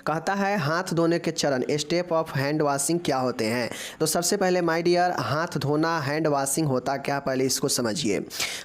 कहता है हाथ धोने के चरण, स्टेप ऑफ हैंड वॉशिंग क्या होते हैं। तो सबसे पहले माय डियर, हाथ धोना हैंड वॉशिंग होता क्या, पहले इसको समझिए।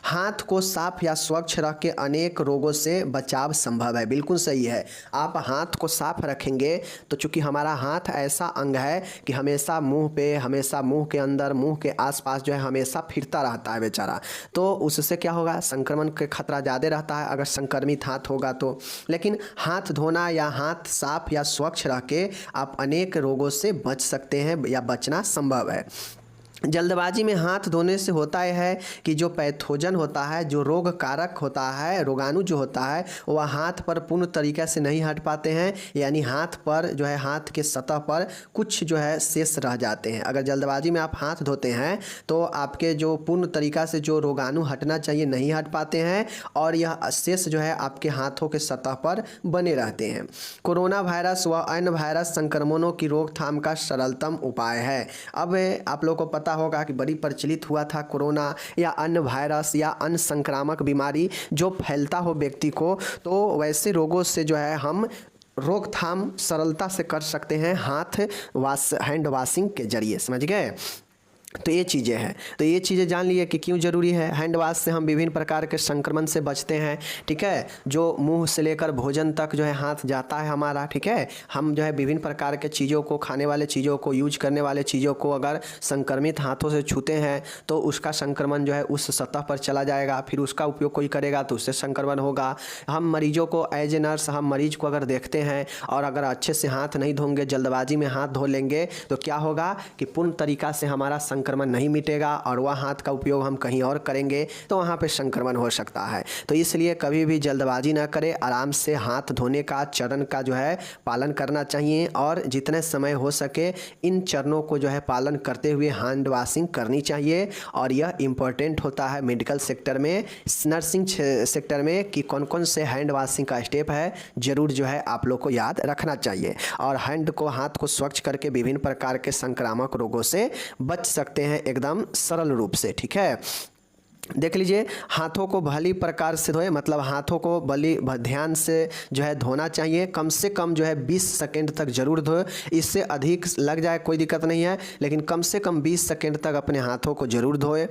हाथ को साफ या स्वच्छ रख के अनेक रोगों से बचाव संभव है। बिल्कुल सही है, आप हाथ को साफ रखेंगे तो चूंकि हमारा हाथ ऐसा अंग है कि हमेशा मुंह पे, हमेशा मुंह के अंदर, मुंह के आसपास जो है हमेशा फिरता रहता है बेचारा, तो उससे क्या होगा, संक्रमण के खतरा ज़्यादा रहता है अगर संक्रमित हाथ होगा तो। लेकिन हाथ धोना या हाथ साफ या स्वच्छ रख के आप अनेक रोगों से बच सकते हैं या बचना संभव है। जल्दबाजी में हाथ धोने से होता है कि जो पैथोजन होता है, जो रोग कारक होता है, रोगाणु जो होता है, वह हाथ पर पूर्ण तरीक़े से नहीं हट पाते हैं, यानी हाथ पर जो है, हाथ के सतह पर कुछ जो है शेष रह जाते हैं। अगर जल्दबाजी में आप हाथ धोते हैं तो आपके जो पूर्ण तरीक़ा से जो रोगाणु हटना चाहिए नहीं हट पाते हैं और यह शेष जो है आपके हाथों के सतह पर बने रहते हैं। कोरोना वायरस व अन्य वायरस संक्रमणों की रोकथाम का सरलतम उपाय है। अब आप लोगों को पता होगा कि बड़ी प्रचलित हुआ था कोरोना या अन्य वायरस या अन्य संक्रामक बीमारी जो फैलता हो व्यक्ति को, तो वैसे रोगों से जो है हम रोकथाम सरलता से कर सकते हैं हैंड वॉशिंग के जरिए। समझ गए? तो ये चीज़ें हैं, तो ये चीज़ें जान लिए कि क्यों ज़रूरी है। हैंड वॉश से हम विभिन्न प्रकार के संक्रमण से बचते हैं, ठीक है। जो मुंह से लेकर भोजन तक जो है हाथ जाता है हमारा, ठीक है। हम जो है विभिन्न प्रकार के चीज़ों को, खाने वाले चीज़ों को, यूज करने वाले चीज़ों को अगर संक्रमित हाथों से छूते हैं तो उसका संक्रमण जो है उस सतह पर चला जाएगा, फिर उसका उपयोग कोई करेगा तो उससे संक्रमण होगा। हम मरीजों को एज ए नर्स, हम मरीज को अगर देखते हैं और अगर अच्छे से हाथ नहीं धोंगे, जल्दबाजी में हाथ धो लेंगे तो क्या होगा कि पूर्ण तरीक़ा से हमारा संक्रमण नहीं मिटेगा और वह हाथ का उपयोग हम कहीं और करेंगे तो वहाँ पे संक्रमण हो सकता है। तो इसलिए कभी भी जल्दबाजी ना करें, आराम से हाथ धोने का चरण का जो है पालन करना चाहिए और जितने समय हो सके इन चरणों को जो है पालन करते हुए हैंड वॉशिंग करनी चाहिए। और यह इम्पोर्टेंट होता है मेडिकल सेक्टर में, नर्सिंग सेक्टर में कि कौन कौन से हैंड वॉशिंग का स्टेप है, ज़रूर जो है आप लोग को याद रखना चाहिए। और हाथ को स्वच्छ करके विभिन्न प्रकार के संक्रामक रोगों से बच सकते हैं एकदम सरल रूप से, ठीक है। देख लीजिए, हाथों को भली प्रकार से धोए, मतलब हाथों को ध्यान से जो है धोना चाहिए। कम से कम जो है 20 सेकंड तक जरूर धोए, इससे अधिक लग जाए कोई दिक्कत नहीं है, लेकिन कम से कम 20 सेकंड तक अपने हाथों को जरूर धोए।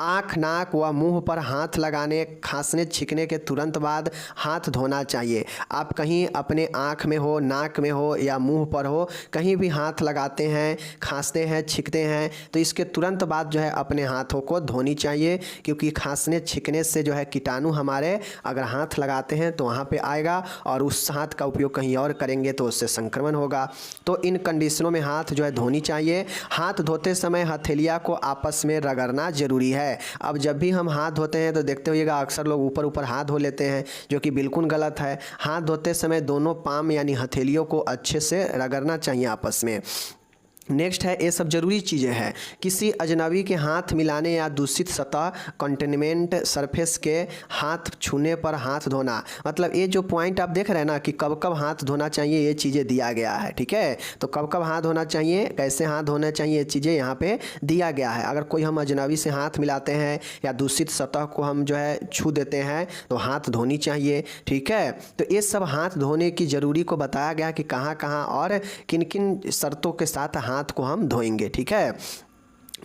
आँख, नाक व मुंह पर हाथ लगाने, खांसने, छींकने के तुरंत बाद हाथ धोना चाहिए। आप कहीं अपने आँख में हो, नाक में हो या मुँह पर हो, कहीं भी हाथ लगाते हैं, खांसते हैं, छींकते हैं तो इसके तुरंत बाद जो है अपने हाथों को धोनी चाहिए, क्योंकि खांसने छींकने से जो है कीटाणु हमारे अगर हाथ लगाते हैं तो वहाँ पे आएगा और उस हाथ का उपयोग कहीं और करेंगे तो उससे संक्रमण होगा। तो इन कंडीशनों में हाथ जो है धोनी चाहिए। हाथ धोते समय हथेलियाँ को आपस में रगड़ना जरूरी है। अब जब भी हम हाथ धोते हैं तो देखते होइएगा अक्सर लोग ऊपर ऊपर हाथ धो लेते हैं, जो कि बिल्कुल गलत है। हाथ धोते समय दोनों पाम यानी हथेलियों को अच्छे से रगड़ना चाहिए आपस में। नेक्स्ट है, ये सब जरूरी चीज़ें हैं। किसी अजनबी के हाथ मिलाने या दूषित सतह कंटेनमेंट सरफेस के हाथ छूने पर हाथ धोना, मतलब ये जो पॉइंट आप देख रहे हैं ना कि कब कब हाथ धोना चाहिए, ये चीज़ें दिया गया है, ठीक है। तो कब कब हाथ धोना चाहिए, कैसे हाथ धोना चाहिए, ये चीज़ें यहाँ पे दिया गया है। अगर कोई हम अजनबी से हाथ मिलाते हैं या दूषित सतह को हम जो है छू देते हैं तो हाथ धोनी चाहिए, ठीक है। तो ये सब हाथ धोने की ज़रूरी को बताया गया कि कहाँ कहाँ और किन किन शर्तों के साथ हाथ को हम धोएंगे, ठीक है।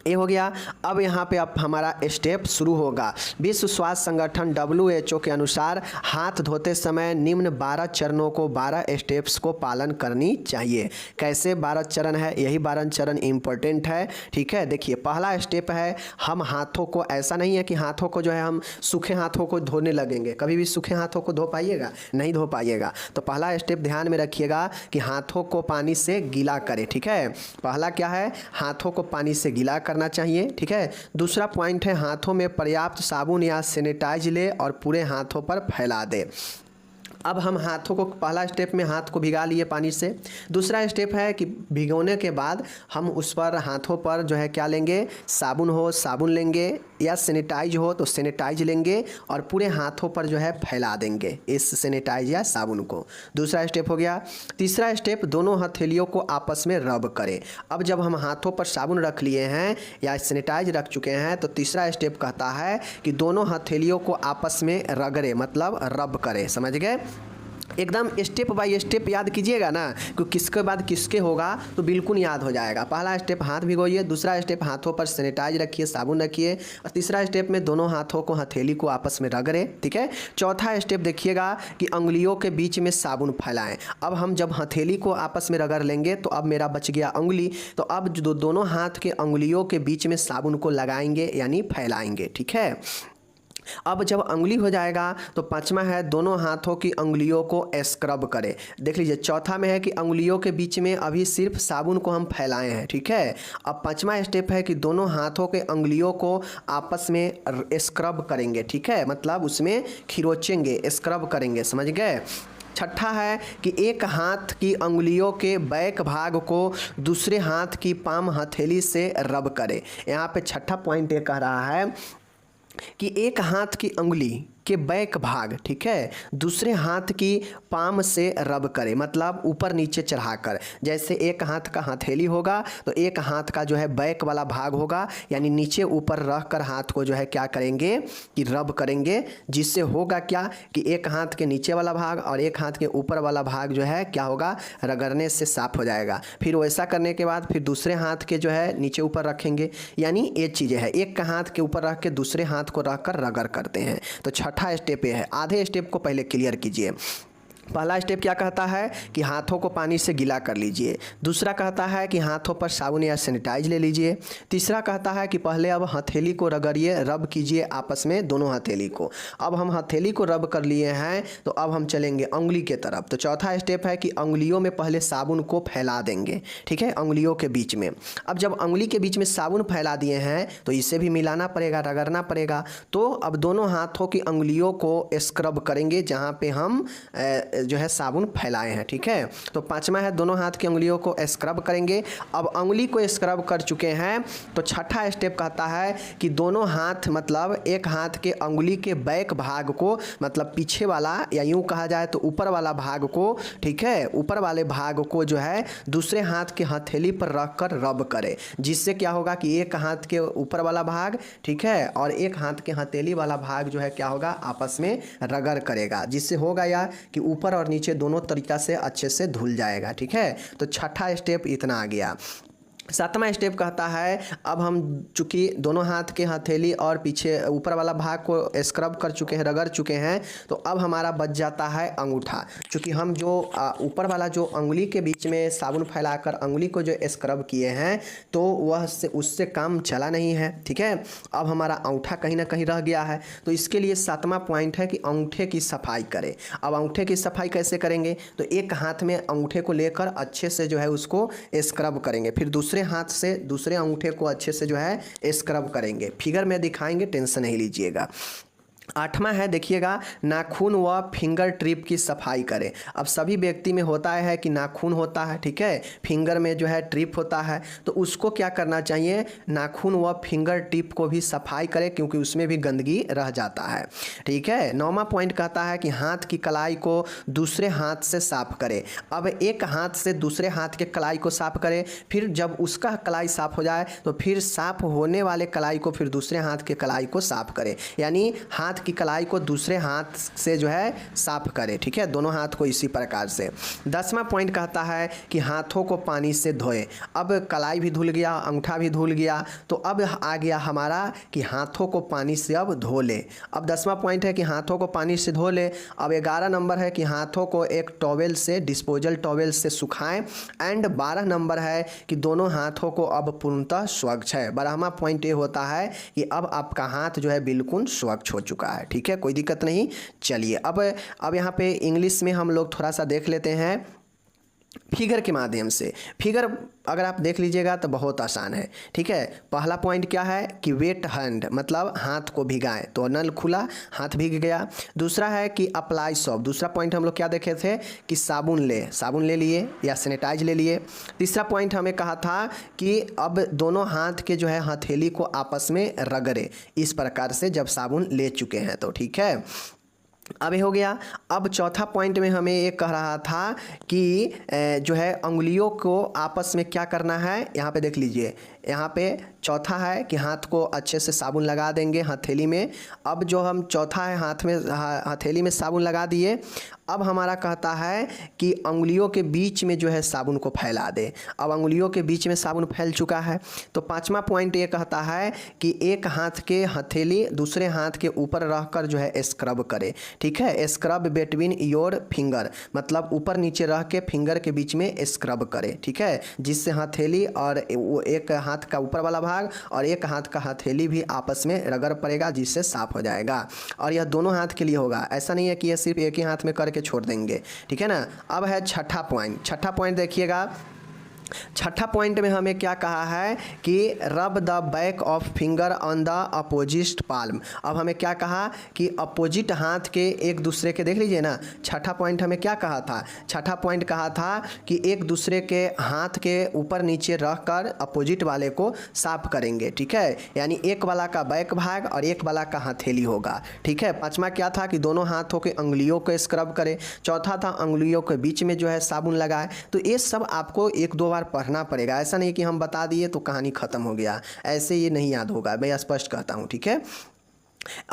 ये हो गया। अब यहाँ पे अब हमारा स्टेप शुरू होगा। विश्व स्वास्थ्य संगठन WHO के अनुसार हाथ धोते समय निम्न 12 चरणों को 12 स्टेप्स को पालन करनी चाहिए। कैसे 12 चरण है, यही 12 चरण इम्पोर्टेंट है, ठीक है। देखिए, पहला स्टेप है, हम हाथों को, ऐसा नहीं है कि हाथों को जो है हम सूखे हाथों को धोने लगेंगे। कभी भी सूखे हाथों को धो पाइएगा? नहीं धो पाइएगा। तो पहला स्टेप ध्यान में रखिएगा कि हाथों को पानी से गीला करें, ठीक है। पहला क्या है, हाथों को पानी से गीला करना चाहिए, ठीक है। दूसरा पॉइंट है, हाथों में पर्याप्त साबुन या सैनिटाइज ले और पूरे हाथों पर फैला दे। अब हम हाथों को, पहला स्टेप में हाथ को भिगा लिए पानी से। दूसरा स्टेप है कि भिगोने के बाद हम उस पर हाथों पर जो है क्या लेंगे, साबुन हो साबुन लेंगे या सैनिटाइज हो तो सैनिटाइज लेंगे और पूरे हाथों पर जो है फैला देंगे इस सैनिटाइज या साबुन को। दूसरा स्टेप हो गया। तीसरा स्टेप, दोनों हथेलियों को आपस में रब करें। अब जब हम हाथों पर साबुन रख लिए हैं या सैनिटाइज रख चुके हैं तो तीसरा स्टेप कहता है कि दोनों हथेलियों को आपस में रगड़े, मतलब रब करें, समझ गए। एकदम स्टेप बाय स्टेप याद कीजिएगा ना, कि किसके बाद किसके होगा तो बिल्कुल याद हो जाएगा। पहला स्टेप हाथ भिगोइए, दूसरा स्टेप हाथों पर सैनिटाइज रखिए, साबुन रखिए, और तीसरा स्टेप में दोनों हाथों को हथेली को आपस में रगड़े, ठीक है। चौथा स्टेप देखिएगा कि अंगुलियों के बीच में साबुन फैलाएं। अब हम जब हथेली को आपस में रगड़ लेंगे तो अब मेरा बच गया अंगुली, तो अब जो दोनों हाथ के अंगुलियों के बीच में साबुन को लगाएंगे यानी फैलाएंगे, ठीक है। अब जब अंगुली हो जाएगा तो पांचवा है दोनों हाथों की अंगुलियों को स्क्रब करें। देख लीजिए, चौथा में है कि अंगुलियों के बीच में अभी सिर्फ साबुन को हम फैलाए हैं, ठीक है। अब पांचवा स्टेप है कि दोनों हाथों के अंगुलियों को आपस में स्क्रब करेंगे, ठीक है, मतलब उसमें खिरोचेंगे, स्क्रब करेंगे, समझ गए। छठा है कि एक हाथ की अंगुलियों के बैक भाग को दूसरे हाथ की पाम हथेली से रब करें। यहाँ पे छठा पॉइंट ये कह रहा है कि एक हाथ की अंगुली के बैक भाग, ठीक है, दूसरे हाथ की पाम से रब करें, मतलब ऊपर नीचे चढ़ाकर। जैसे एक हाथ का हथेली होगा तो एक हाथ का जो है बैक वाला भाग होगा, यानी नीचे ऊपर रख कर हाथ को जो है क्या करेंगे कि रब करेंगे, जिससे होगा क्या कि एक हाथ के नीचे वाला भाग और एक हाथ के ऊपर वाला भाग जो है क्या होगा, रगड़ने से साफ हो जाएगा। फिर वैसा करने के बाद फिर दूसरे हाथ के जो है नीचे ऊपर रखेंगे, यानी ये चीज़ें हैं, एक का हाथ के ऊपर रख के दूसरे हाथ को रख कर रगड़ करते हैं। तो छठा स्टेप ये है। आधे स्टेप को पहले क्लियर कीजिए। पहला स्टेप क्या कहता है कि हाथों को पानी से गीला कर लीजिए। दूसरा कहता है कि हाथों पर साबुन या सैनिटाइज ले लीजिए। तीसरा कहता है कि पहले अब हथेली को रगड़िए, रब कीजिए आपस में दोनों हथेली को। अब हम हथेली को रब कर लिए हैं तो अब हम चलेंगे उंगली के तरफ। तो चौथा स्टेप है कि उंगलियों में पहले साबुन को फैला देंगे, ठीक है, उंगलियों के बीच में। अब जब उंगली के बीच में साबुन फैला दिए हैं तो इसे भी मिलाना पड़ेगा, रगड़ना पड़ेगा। तो अब दोनों हाथों की उंगलियों को स्क्रब करेंगे जहाँ पे हम जो है साबुन फैलाए हैं, ठीक है। तो पांचवा है दोनों हाथ की उंगलियों को स्क्रब करेंगे। अब उंगली को स्क्रब कर चुके हैं तो छठा स्टेप कहता है कि दोनों हाथ, मतलब एक हाथ के उंगली के बैक भाग को, मतलब पीछे वाला या यूं कहा जाए तो ऊपर वाला भाग को, ठीक है, ऊपर वाले भाग को जो है दूसरे हाथ के हथेली पर रख कर रब करे, जिससे क्या होगा कि एक हाथ के ऊपर वाला भाग, ठीक है, और एक हाथ के हथेली वाला भाग जो है क्या होगा, आपस में रगड़ करेगा, जिससे होगा या कि ऊपर और नीचे दोनों तरीका से अच्छे से धुल जाएगा, ठीक है। तो छठा स्टेप इतना आ गया। सातवां स्टेप कहता है अब हम चूँकि दोनों हाथ के हथेली और पीछे ऊपर वाला भाग को स्क्रब कर चुके हैं, रगड़ चुके हैं, तो अब हमारा बच जाता है अंगूठा। चूँकि हम जो ऊपर वाला जो अंगुली के बीच में साबुन फैलाकर अंगुली को जो स्क्रब किए हैं तो वह उससे काम चला नहीं है, ठीक है। अब हमारा अंगूठा कहीं ना कहीं रह गया है, तो इसके लिए सातवां पॉइंट है कि अंगूठे की सफाई करें। अब अंगूठे की सफाई कैसे करेंगे, तो एक हाथ में अंगूठे को लेकर अच्छे से जो है उसको स्क्रब करेंगे, फिर दूसरे हाथ से दूसरे अंगूठे को अच्छे से जो है स्क्रब करेंगे। फिगर में दिखाएंगे, टेंशन नहीं लीजिएगा। आठवां है, देखिएगा, नाखून व फिंगर टिप की सफाई करें। अब सभी व्यक्ति में होता है कि नाखून होता है, ठीक है, फिंगर में जो है टिप होता है, तो उसको क्या करना चाहिए, नाखून व फिंगर टिप को भी सफाई करें, क्योंकि उसमें भी गंदगी रह जाता है, ठीक है। नौवां पॉइंट कहता है कि हाथ की कलाई को दूसरे हाथ से साफ करें। अब एक हाथ से दूसरे हाथ के कलाई को साफ करें, फिर जब उसका कलाई साफ हो जाए तो फिर साफ होने वाले कलाई को फिर दूसरे हाथ के कलाई को साफ करें, यानी हाथ की कलाई को दूसरे हाथ से जो है साफ करें, ठीक है, दोनों हाथ को इसी प्रकार से। 10वां पॉइंट कहता है कि हाथों को पानी से धोएं। अब कलाई भी धुल गया, अंगूठा भी धुल गया, तो अब आ गया हमारा कि हाथों को पानी से अब धो ले। अब 10वां पॉइंट है कि हाथों को पानी से धो ले। अब 11 नंबर है कि हाथों को एक टॉवेल से, डिस्पोजल टॉवेल से सुखाएं। एंड 12 नंबर है कि दोनों हाथों को अब पूर्णतः स्वच्छ है। 12वां पॉइंट ये होता है कि अब आपका हाथ जो है बिल्कुल स्वच्छ हो चुका है, ठीक है, कोई दिक्कत नहीं। चलिए अब यहाँ पे इंग्लिश में हम लोग थोड़ा सा देख लेते हैं फिगर के माध्यम से। फिगर अगर आप देख लीजिएगा तो बहुत आसान है, ठीक है। पहला पॉइंट क्या है कि वेट हैंड, मतलब हाथ को भिगाएं, तो नल खुला, हाथ भीग गया। दूसरा है कि अप्लाई सोप, दूसरा पॉइंट हम लोग क्या देखे थे कि साबुन ले लिए या सैनिटाइज ले लिए। तीसरा पॉइंट हमें कहा था कि अब दोनों हाथ के जो है हथेली को आपस में रगड़े, इस प्रकार से जब साबुन ले चुके हैं तो, ठीक है। अब ये हो गया। अब चौथा पॉइंट में हमें ये कह रहा था कि जो है उंगलियों को आपस में क्या करना है, यहाँ पे देख लीजिए, यहाँ पे चौथा है कि हाथ को अच्छे से साबुन लगा देंगे हथेली में। अब जो हम चौथा है, हाथ में हथेली में साबुन लगा दिए। अब हमारा कहता है कि अंगुलियों के बीच में जो है साबुन को फैला दे। अब अंगुलियों के बीच में साबुन फैल चुका है। तो पांचवा पॉइंट ये कहता है कि एक हाथ के हथेली दूसरे हाथ के ऊपर रहकर जो है स्क्रब करे। ठीक है, स्क्रब बिटवीन योर फिंगर, मतलब ऊपर नीचे रह के फिंगर के बीच में स्क्रब करे। ठीक है, जिससे हथेली और वो एक हाथ का ऊपर वाला भाग और एक हाथ का हथेली भी आपस में रगड़ पड़ेगा, जिससे साफ हो जाएगा। और यह दोनों हाथ के लिए होगा, ऐसा नहीं है कि यह सिर्फ एक ही हाथ में करके छोड़ देंगे। ठीक है ना। अब है छठा पॉइंट। छठा पॉइंट देखिएगा। छठा पॉइंट में हमें क्या कहा है कि रब the back of finger on the opposite palm. अब हमें क्या कहा कि अपोजिट हाथ के एक दूसरे के, देख लीजिए ना, छठा पॉइंट हमें क्या कहा था? छठा पॉइंट कहा था कि एक दूसरे के हाथ के ऊपर नीचे रखकर अपोजिट वाले को साफ करेंगे। ठीक है, यानी एक वाला का बैक भाग और एक वाला का हथेली होगा। ठीक है। पांचवा क्या था कि दोनों हाथों के अंगुलियों को स्क्रब करे। चौथा था अंगुलियों के बीच में जो है साबुन लगाए। तो ये सब आपको एक दो बार पढ़ना पड़ेगा, ऐसा नहीं कि हम बता दिए तो कहानी खत्म हो गया, ऐसे ये नहीं याद होगा, मैं स्पष्ट कहता हूँ। ठीक है।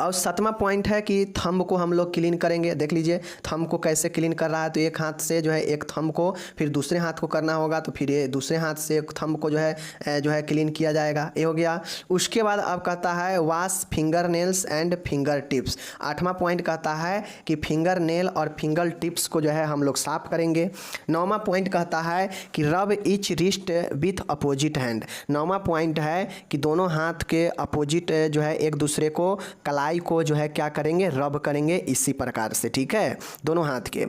और सातवां पॉइंट है कि थंब को हम लोग क्लीन करेंगे। देख लीजिए थंब को कैसे क्लीन कर रहा है। तो एक हाथ से जो है एक थंब को, फिर दूसरे हाथ को करना होगा, तो फिर ये दूसरे हाथ से एक थंब को जो है क्लीन किया जाएगा। ये हो गया। उसके बाद अब कहता है wash finger nails and finger tips. आठवां पॉइंट कहता है कि फिंगर नेल और फिंगर टिप्स को जो है हम लोग साफ करेंगे। नौवां पॉइंट कहता है कि रब each wrist with opposite hand. नौवां पॉइंट है कि दोनों हाथ के अपोजिट जो है एक दूसरे को, कलाई को जो है क्या करेंगे, रब करेंगे इसी प्रकार से। ठीक है, दोनों हाथ के।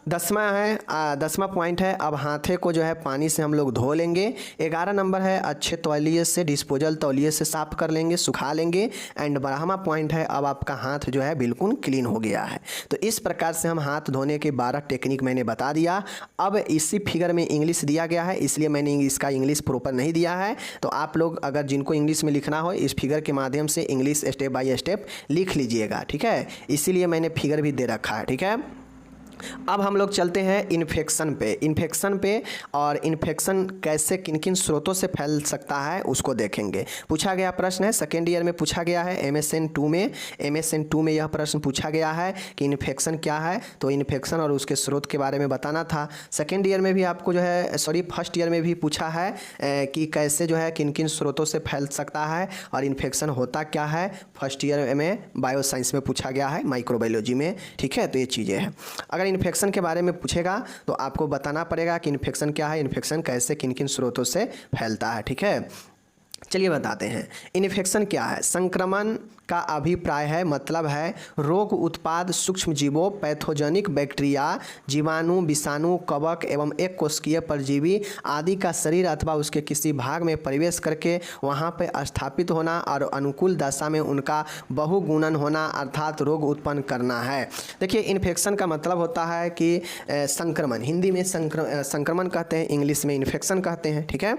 दसवां पॉइंट है अब हाथे को जो है पानी से हम लोग धो लेंगे। 11 नंबर है अच्छे तौलिए से, डिस्पोजल तौलिए से साफ कर लेंगे, सुखा लेंगे। एंड 12वां पॉइंट है अब आपका हाथ जो है बिल्कुल क्लीन हो गया है। तो इस प्रकार से हम हाथ धोने के 12 टेक्निक मैंने बता दिया। अब इसी फिगर में इंग्लिश दिया गया है, इसलिए मैंने इसका इंग्लिश प्रॉपर नहीं दिया है। तो आप लोग अगर जिनको इंग्लिश में लिखना हो इस फिगर के माध्यम से इंग्लिश स्टेप बाय स्टेप लिख लीजिएगा। ठीक है, इसीलिए मैंने फिगर भी दे रखा है। ठीक है। अब हम लोग चलते हैं इन्फेक्शन पे और इन्फेक्शन कैसे किन किन स्रोतों से फैल सकता है उसको देखेंगे। पूछा गया प्रश्न है, सेकेंड ईयर में पूछा गया है, MSN 2 में यह प्रश्न पूछा गया है कि इन्फेक्शन क्या है। तो इन्फेक्शन और उसके स्रोत के बारे में बताना था। सेकेंड ईयर में भी आपको जो है फर्स्ट ईयर में भी पूछा है कि कैसे जो है किन किन स्रोतों से फैल सकता है और इन्फेक्शन होता क्या है। फर्स्ट ईयर में बायोसाइंस में पूछा गया है, माइक्रोबायोलॉजी में। ठीक है, तो ये चीज़ें हैं। अगर इन्फेक्शन के बारे में पूछेगा तो आपको बताना पड़ेगा कि इन्फेक्शन क्या है, इन्फेक्शन कैसे किन किन स्रोतों से फैलता है। ठीक है, चलिए बताते हैं इन्फेक्शन क्या है। संक्रमण का अभिप्राय है, मतलब है रोग उत्पाद सूक्ष्म जीवों, पैथोजेनिक बैक्टीरिया, जीवाणु, विषाणु, कवक एवं एक कोशिकीय परजीवी आदि का शरीर अथवा उसके किसी भाग में प्रवेश करके वहां पर स्थापित होना और अनुकूल दशा में उनका बहुगुणन होना अर्थात रोग उत्पन्न करना है। देखिए इन्फेक्शन का मतलब होता है कि संक्रमण, हिंदी में संक्रमण कहते हैं, इंग्लिश में इन्फेक्शन कहते हैं। ठीक है,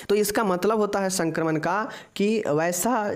तो इसका मतलब होता है संक्रमण का कि वैसा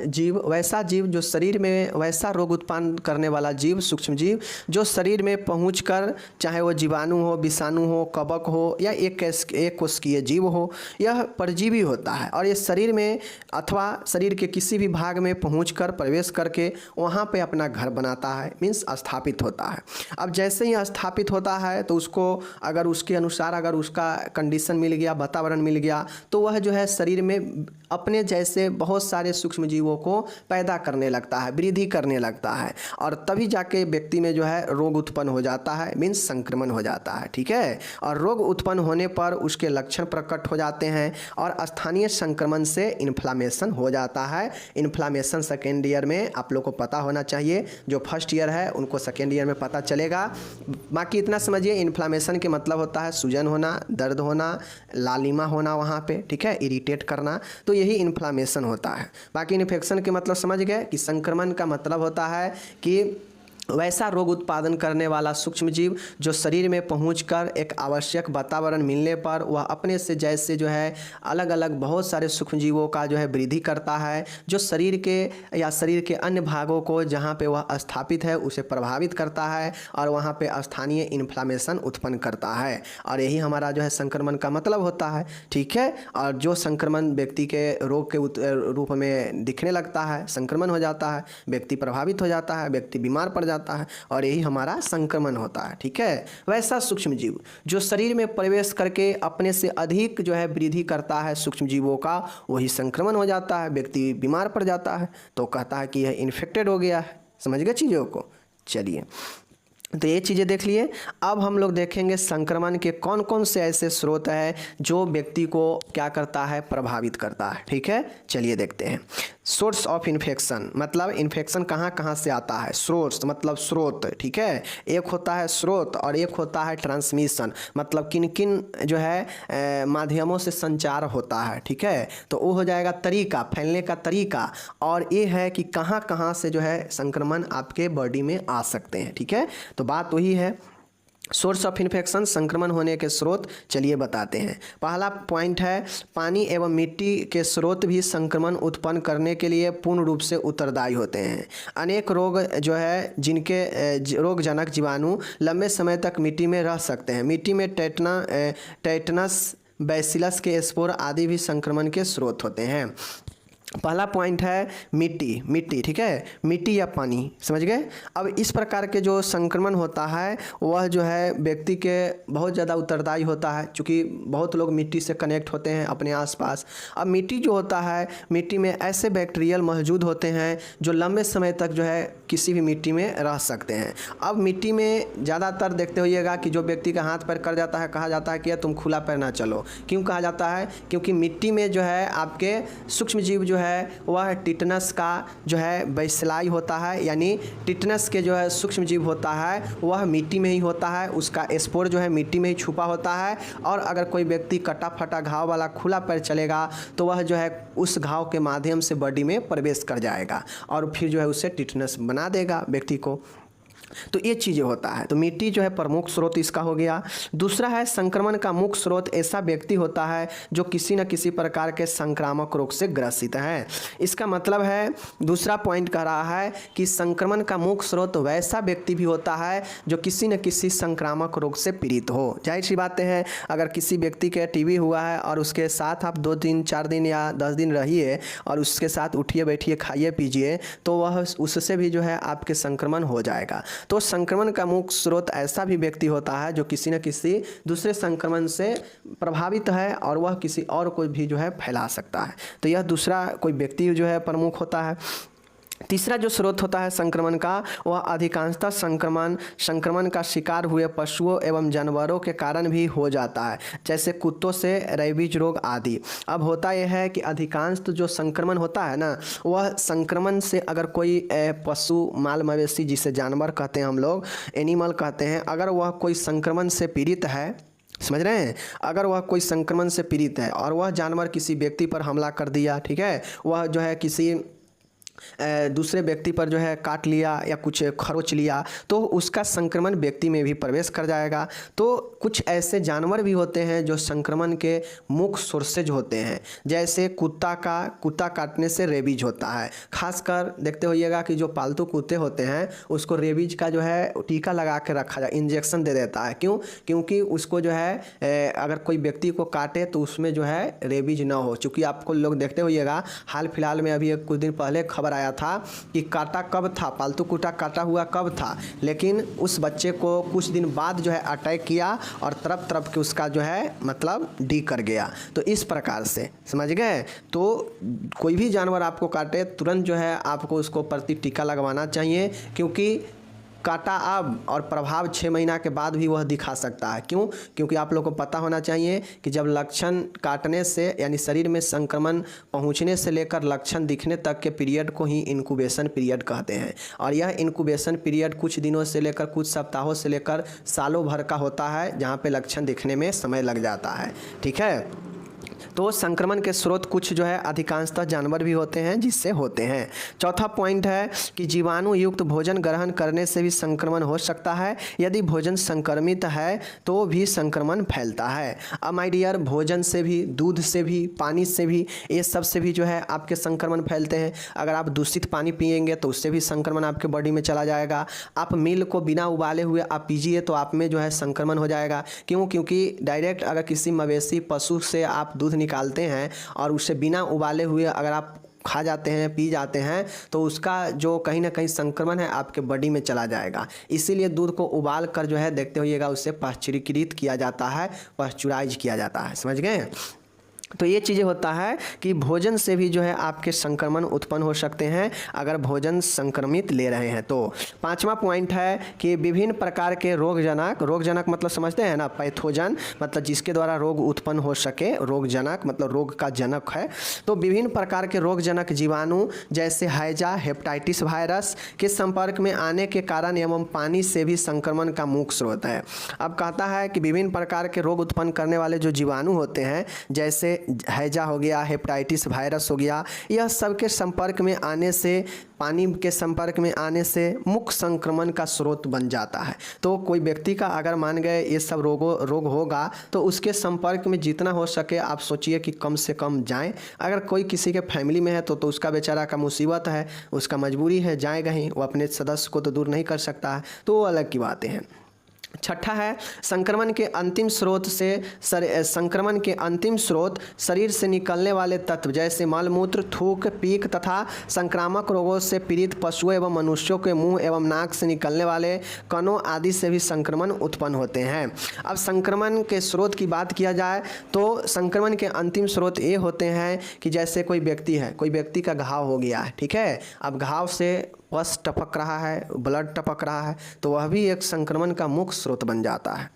जीव जो शरीर में, वैसा रोग उत्पन्न करने वाला जीव, सूक्ष्म जीव जो शरीर में पहुंचकर, चाहे वो जीवाणु हो, विषाणु हो, कवक हो या एक कोशिकीय जीव हो, यह परजीवी होता है और ये शरीर में अथवा शरीर के किसी भी भाग में पहुंचकर प्रवेश करके वहाँ पे अपना घर बनाता है, मीन्स स्थापित होता है। अब जैसे ही स्थापित होता है तो उसको अगर उसके अनुसार अगर उसका कंडीशन मिल गया, वातावरण मिल गया, तो वह जो है शरीर में अपने जैसे बहुत सारे सूक्ष्म जीवों को पैदा करने लगता है, वृद्धि करने लगता है और तभी जाके व्यक्ति में जो है रोग उत्पन्न हो जाता है, मीन्स संक्रमण हो जाता है। ठीक है, और रोग उत्पन्न होने पर उसके लक्षण प्रकट हो जाते हैं और स्थानीय संक्रमण से इन्फ्लामेशन हो जाता है। इन्फ्लामेशन सेकेंड ईयर में आप लोग को पता होना चाहिए, जो फर्स्ट ईयर है उनको सेकेंड ईयर में पता चलेगा। बाकी इतना समझिए, इन्फ्लामेशन के मतलब होता है सूजन होना, दर्द होना, लालिमा होना वहाँ पे। ठीक है, इरिटेट करना, तो यही इन्फ्लामेशन होता है। बाकी इन्फेक्शन के मतलब समझ गए कि संक्रमण का मतलब होता है कि वैसा रोग उत्पादन करने वाला सूक्ष्म जीव जो शरीर में पहुंचकर एक आवश्यक वातावरण मिलने पर वह अपने से जैसे जो है अलग अलग बहुत सारे सूक्ष्म जीवों का जो है वृद्धि करता है, जो शरीर के या शरीर के अन्य भागों को जहां पे वह स्थापित है उसे प्रभावित करता है और वहां पे स्थानीय इन्फ्लामेशन उत्पन्न करता है। और यही हमारा जो है संक्रमण का मतलब होता है। ठीक है, और जो संक्रमण व्यक्ति के रोग के रूप में दिखने लगता है, संक्रमण हो जाता है, व्यक्ति प्रभावित हो जाता है, व्यक्ति बीमार पड़ जाता है, जाता है और यही हमारा संक्रमण होता है। ठीक है, वैसा सूक्ष्म जीव जो शरीर में प्रवेश करके अपने से अधिक जो है वृद्धि करता है सूक्ष्म जीवों का, वही संक्रमण हो जाता है, व्यक्ति बीमार पड़ जाता है, तो कहता है कि यह इन्फेक्टेड हो गया है। समझ गए चीज़ों को। चलिए, तो ये चीज़ें देख लिए। अब हम लोग देखेंगे संक्रमण के कौन कौन से ऐसे स्रोत हैं जो व्यक्ति को क्या करता है, प्रभावित करता है। ठीक है, चलिए देखते हैं। सोर्स ऑफ इन्फेक्शन मतलब इन्फेक्शन कहाँ कहाँ से आता है। सोर्स मतलब स्रोत। ठीक है, एक होता है स्रोत और एक होता है ट्रांसमिशन, मतलब किन किन जो है माध्यमों से संचार होता है। ठीक है, तो वो हो जाएगा तरीका, फैलने का तरीका, और ये है कि कहाँ कहाँ से जो है संक्रमण आपके बॉडी में आ सकते हैं। ठीक है, तो बात वही है। सोर्स ऑफ इन्फेक्शन, संक्रमण होने के स्रोत, चलिए बताते हैं। पहला पॉइंट है पानी एवं मिट्टी के स्रोत भी संक्रमण उत्पन्न करने के लिए पूर्ण रूप से उत्तरदायी होते हैं। अनेक रोग जो है जिनके रोगजनक जीवाणु लंबे समय तक मिट्टी में रह सकते हैं। मिट्टी में टेटनस, बैसिलस के स्पोर आदि भी संक्रमण के स्रोत होते हैं। पहला पॉइंट है मिट्टी। ठीक है, मिट्टी या पानी, समझ गए। अब इस प्रकार के जो संक्रमण होता है वह जो है व्यक्ति के बहुत ज़्यादा उत्तरदायी होता है, क्योंकि बहुत लोग मिट्टी से कनेक्ट होते हैं अपने आसपास। अब मिट्टी जो होता है, मिट्टी में ऐसे बैक्टीरियल मौजूद होते हैं जो लंबे समय तक जो है किसी भी मिट्टी में रह सकते हैं। अब मिट्टी में ज़्यादातर देखते होइएगा कि जो व्यक्ति का हाथ पैर कर जाता है, कहा जाता है कि तुम खुला पैर ना चलो। क्यों कहा जाता है? क्योंकि मिट्टी में जो है आपके सूक्ष्म जीव जो है वह टिटनस का जो है बैसिलाई होता है, यानी टिटनस के जो है सूक्ष्म जीव होता है वह मिट्टी में ही होता है, उसका स्पोर जो है मिट्टी में ही छुपा होता है। और अगर कोई व्यक्ति कटा फटा घाव वाला खुला पैर चलेगा तो वह जो है उस घाव के माध्यम से बॉडी में प्रवेश कर जाएगा और फिर जो है उससे टिटनस बना देगा व्यक्ति को। तो ये चीज़ें होता है। तो मिट्टी जो है प्रमुख स्रोत इसका हो गया। दूसरा है संक्रमण का मुख्य स्रोत ऐसा व्यक्ति होता है जो किसी न किसी प्रकार के संक्रामक रोग से ग्रसित है। इसका मतलब है, दूसरा पॉइंट कह रहा है कि संक्रमण का मुख्य स्रोत वैसा व्यक्ति भी होता है जो किसी न किसी संक्रामक रोग से पीड़ित हो। जाहिर सी बातें हैं, अगर किसी व्यक्ति के टीबी हुआ है और उसके साथ आप 2 दिन 4 दिन या 10 दिन रहिए और उसके साथ उठिए बैठिए खाइए पीजिए तो वह उससे भी जो है आपके संक्रमण हो जाएगा। तो संक्रमण का मुख्य स्रोत ऐसा भी व्यक्ति होता है जो किसी न किसी दूसरे संक्रमण से प्रभावित है और वह किसी और को भी जो है फैला सकता है। तो यह दूसरा कोई व्यक्ति जो है प्रमुख होता है। तीसरा जो स्रोत होता है संक्रमण का, वह अधिकांशतः संक्रमण का शिकार हुए पशुओं एवं जानवरों के कारण भी हो जाता है, जैसे कुत्तों से रेबीज रोग आदि। अब होता यह है कि अधिकांश जो संक्रमण होता है ना, वह संक्रमण से अगर कोई पशु, माल मवेशी, जिसे जानवर कहते हैं हम लोग, एनिमल कहते हैं, अगर वह कोई संक्रमण से पीड़ित है, समझ रहे हैं, अगर वह कोई संक्रमण से पीड़ित है और वह जानवर किसी व्यक्ति पर हमला कर दिया, ठीक है, वह जो है किसी दूसरे व्यक्ति पर जो है काट लिया या कुछ खरोच लिया, तो उसका संक्रमण व्यक्ति में भी प्रवेश कर जाएगा। तो कुछ ऐसे जानवर भी होते हैं जो संक्रमण के मुख्य सोर्सेज होते हैं, जैसे कुत्ता काटने से रेबीज होता है। खासकर देखते होइएगा कि जो पालतू कुत्ते होते हैं उसको रेबीज का जो है टीका लगा के रखा जाए, इंजेक्शन दे देता है। क्यों? क्योंकि उसको जो है अगर कोई व्यक्ति को काटे तो उसमें जो है रेबीज ना हो। चूँकि आपको लोग देखते होइएगा, हाल फिलहाल में अभी कुछ दिन पहले खबर आया था कि काटा कब था, पालतू कुत्ता काटा हुआ कब था, लेकिन उस बच्चे को कुछ दिन बाद जो है अटैक किया और तरफ के उसका जो है मतलब डी कर गया। तो इस प्रकार से समझ गए। तो कोई भी जानवर आपको काटे तुरंत जो है आपको उसको प्रति टीका लगवाना चाहिए, क्योंकि काटा अब और प्रभाव 6 महीना के बाद भी वह दिखा सकता है। क्यों? क्योंकि आप लोगों को पता होना चाहिए कि जब लक्षण काटने से यानी शरीर में संक्रमण पहुंचने से लेकर लक्षण दिखने तक के पीरियड को ही इंक्यूबेशन पीरियड कहते हैं। और यह इंक्यूबेशन पीरियड कुछ दिनों से लेकर कुछ सप्ताहों से लेकर सालों भर का होता है, जहाँ पे लक्षण दिखने में समय लग जाता है। ठीक है, तो संक्रमण के स्रोत कुछ जो है अधिकांशतः जानवर भी होते हैं जिससे होते हैं। चौथा पॉइंट है कि जीवाणु युक्त भोजन ग्रहण करने से भी संक्रमण हो सकता है। यदि भोजन संक्रमित है तो भी संक्रमण फैलता है। अब माय डियर, भोजन से भी, दूध से भी, पानी से भी, ये सब से भी जो है आपके संक्रमण फैलते हैं। अगर आप दूषित पानी पिएंगे तो उससे भी संक्रमण आपके बॉडी में चला जाएगा। आप मिल्क को बिना उबाले हुए आप पीजिए तो आप में जो है संक्रमण हो जाएगा। क्यों? क्योंकि डायरेक्ट अगर किसी मवेशी पशु से आप दूध निकालते हैं और उसे बिना उबाले हुए अगर आप खा जाते हैं, पी जाते हैं, तो उसका जो कहीं ना कहीं संक्रमण है आपके बॉडी में चला जाएगा। इसीलिए दूध को उबाल कर जो है देखते होइएगा उससे पाश्चुरीकृत किया जाता है, पाश्चुराइज किया जाता है। समझ गए? तो ये चीज़ें होता है कि भोजन से भी जो है आपके संक्रमण उत्पन्न हो सकते हैं अगर भोजन संक्रमित ले रहे हैं तो। पांचवा पॉइंट है कि विभिन्न प्रकार के रोगजनक मतलब समझते हैं ना, पैथोजन मतलब जिसके द्वारा रोग उत्पन्न हो सके, रोगजनक मतलब रोग का जनक है। तो विभिन्न प्रकार के रोगजनक जीवाणु जैसे हैजा, हेपेटाइटिस वायरस के संपर्क में आने के कारण एवं पानी से भी संक्रमण का मुख्य स्रोत है। अब कहता है कि विभिन्न प्रकार के रोग उत्पन्न करने वाले जो जीवाणु होते हैं जैसे हैजा हो गया, हेपेटाइटिस वायरस हो गया, यह सब के संपर्क में आने से, पानी के संपर्क में आने से मुख्य संक्रमण का स्रोत बन जाता है। तो कोई व्यक्ति का अगर मान गए ये सब रोग होगा तो उसके संपर्क में जितना हो सके आप सोचिए कि कम से कम जाएं। अगर कोई किसी के फैमिली में है तो उसका बेचारा का मुसीबत है, उसका मजबूरी है, जाएगा ही, वो अपने सदस्य को तो दूर नहीं कर सकता है, तो वो अलग की बातें हैं। छठा है संक्रमण के अंतिम स्रोत शरीर से निकलने वाले तत्व जैसे मलमूत्र, थूक, पीक तथा संक्रामक रोगों से पीड़ित पशुओं एवं मनुष्यों के मुंह एवं नाक से निकलने वाले कणों आदि से भी संक्रमण उत्पन्न होते हैं। अब संक्रमण के स्रोत की बात किया जाए तो संक्रमण के अंतिम स्रोत ये होते हैं कि जैसे कोई व्यक्ति है, कोई व्यक्ति का घाव हो गया है, ठीक है, अब घाव से पस टपक रहा है, ब्लड टपक रहा है, तो वह भी एक संक्रमण का मुख्य स्रोत बन जाता है।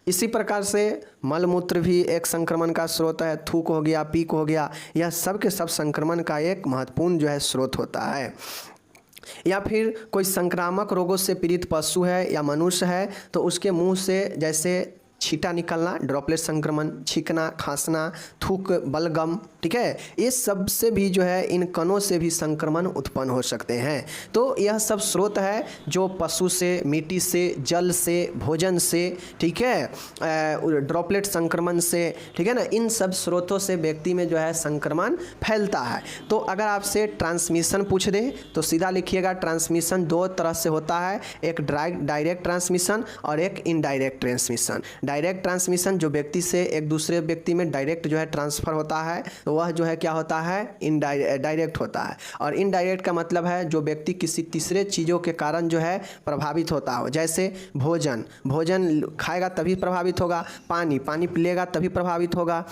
इसी प्रकार से मलमूत्र भी एक संक्रमण का स्रोत है, थूक हो गया, पीक हो गया, यह सब के सब संक्रमण का एक महत्वपूर्ण जो है स्रोत होता है। या फिर कोई संक्रामक रोगों से पीड़ित पशु है या मनुष्य है तो उसके मुंह से जैसे छींटा निकलना, ड्रॉपलेट संक्रमण, छींकना, खांसना, थूक, बलगम, ठीक है, ये सब से भी जो है इन कणों से भी संक्रमण उत्पन्न हो सकते हैं। तो यह सब स्रोत है जो पशु से, मिट्टी से, जल से, भोजन से, ठीक है, ड्रॉपलेट संक्रमण से, ठीक है ना, इन सब स्रोतों से व्यक्ति में जो है संक्रमण फैलता है। तो अगर आपसे ट्रांसमिशन पूछ दे तो सीधा लिखिएगा ट्रांसमिशन दो तरह से होता है, एक डायरेक्ट ट्रांसमिशन और एक इनडायरेक्ट ट्रांसमिशन। डायरेक्ट ट्रांसमिशन जो व्यक्ति से एक दूसरे व्यक्ति में डायरेक्ट जो है ट्रांसफ़र होता है तो वह जो है क्या होता है, डायरेक्ट होता है। और इनडायरेक्ट का मतलब है जो व्यक्ति किसी तीसरे चीज़ों के कारण जो है प्रभावित होता हो, जैसे भोजन खाएगा तभी प्रभावित होगा, पानी पिएगा तभी प्रभावित होगा,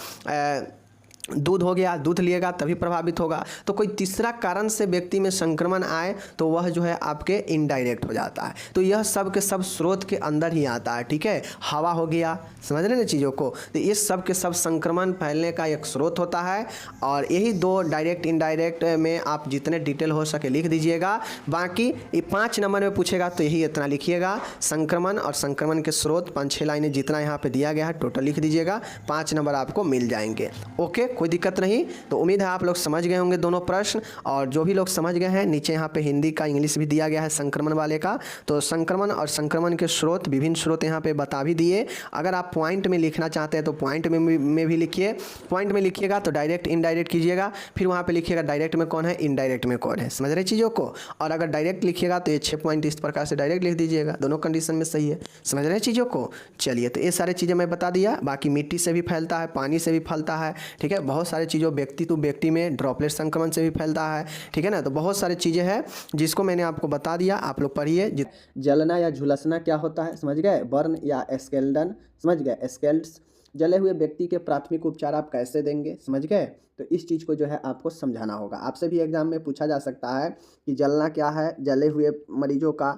दूध हो गया, दूध लिएगा तभी प्रभावित होगा। तो कोई तीसरा कारण से व्यक्ति में संक्रमण आए तो वह जो है आपके इनडायरेक्ट हो जाता है। तो यह सब के सब स्रोत के अंदर ही आता है, ठीक है। हवा हो गया, समझ रहे ना चीज़ों को, तो ये सब के सब संक्रमण फैलने का एक स्रोत होता है। और यही दो डायरेक्ट इनडायरेक्ट में आप जितने डिटेल हो सके लिख दीजिएगा। बाकी ये 5 नंबर में पूछेगा तो यही इतना लिखिएगा, संक्रमण और संक्रमण के स्रोत 5-6 लाइनें जितना यहाँ पे दिया गया है टोटल लिख दीजिएगा, 5 नंबर आपको मिल जाएंगे। ओके, कोई दिक्कत नहीं। तो उम्मीद है आप लोग समझ गए होंगे दोनों प्रश्न। और जो भी लोग समझ गए हैं नीचे यहाँ पे हिंदी का, इंग्लिश भी दिया गया है संक्रमण वाले का। तो संक्रमण और संक्रमण के स्रोत, विभिन्न स्रोत यहाँ पे बता भी दिए। अगर आप पॉइंट में लिखना चाहते हैं तो पॉइंट में भी लिखिए। पॉइंट में लिखिएगा तो डायरेक्ट इनडायरेक्ट कीजिएगा, फिर वहाँ पे लिखिएगा डायरेक्ट में कौन है, इनडायरेक्ट में कौन है, समझ रहे चीज़ों को। और अगर डायरेक्ट लिखिएगा तो ये 6 पॉइंट इस प्रकार से डायरेक्ट लिख दीजिएगा, दोनों कंडीशन में सही है, समझ रहे चीज़ों को। चलिए, तो ये सारी चीज़ें मैं बता दिया। बाकी मिट्टी से भी फैलता है, पानी से भी फैलता है, ठीक है, बहुत सारी चीज़ों व्यक्ति टू व्यक्ति में ड्रॉपलेट संक्रमण से भी फैलता है, ठीक है ना। तो बहुत सारी चीज़ें हैं जिसको मैंने आपको बता दिया, आप लोग पढ़िए। जलना या झुलसना क्या होता है, समझ गए। बर्न या स्केल्डन, समझ गए। स्केल्ड्स, जले हुए व्यक्ति के प्राथमिक उपचार आप कैसे देंगे, समझ गए। तो इस चीज़ को जो है आपको समझाना होगा। आपसे भी एग्जाम में पूछा जा सकता है कि जलना क्या है, जले हुए मरीजों का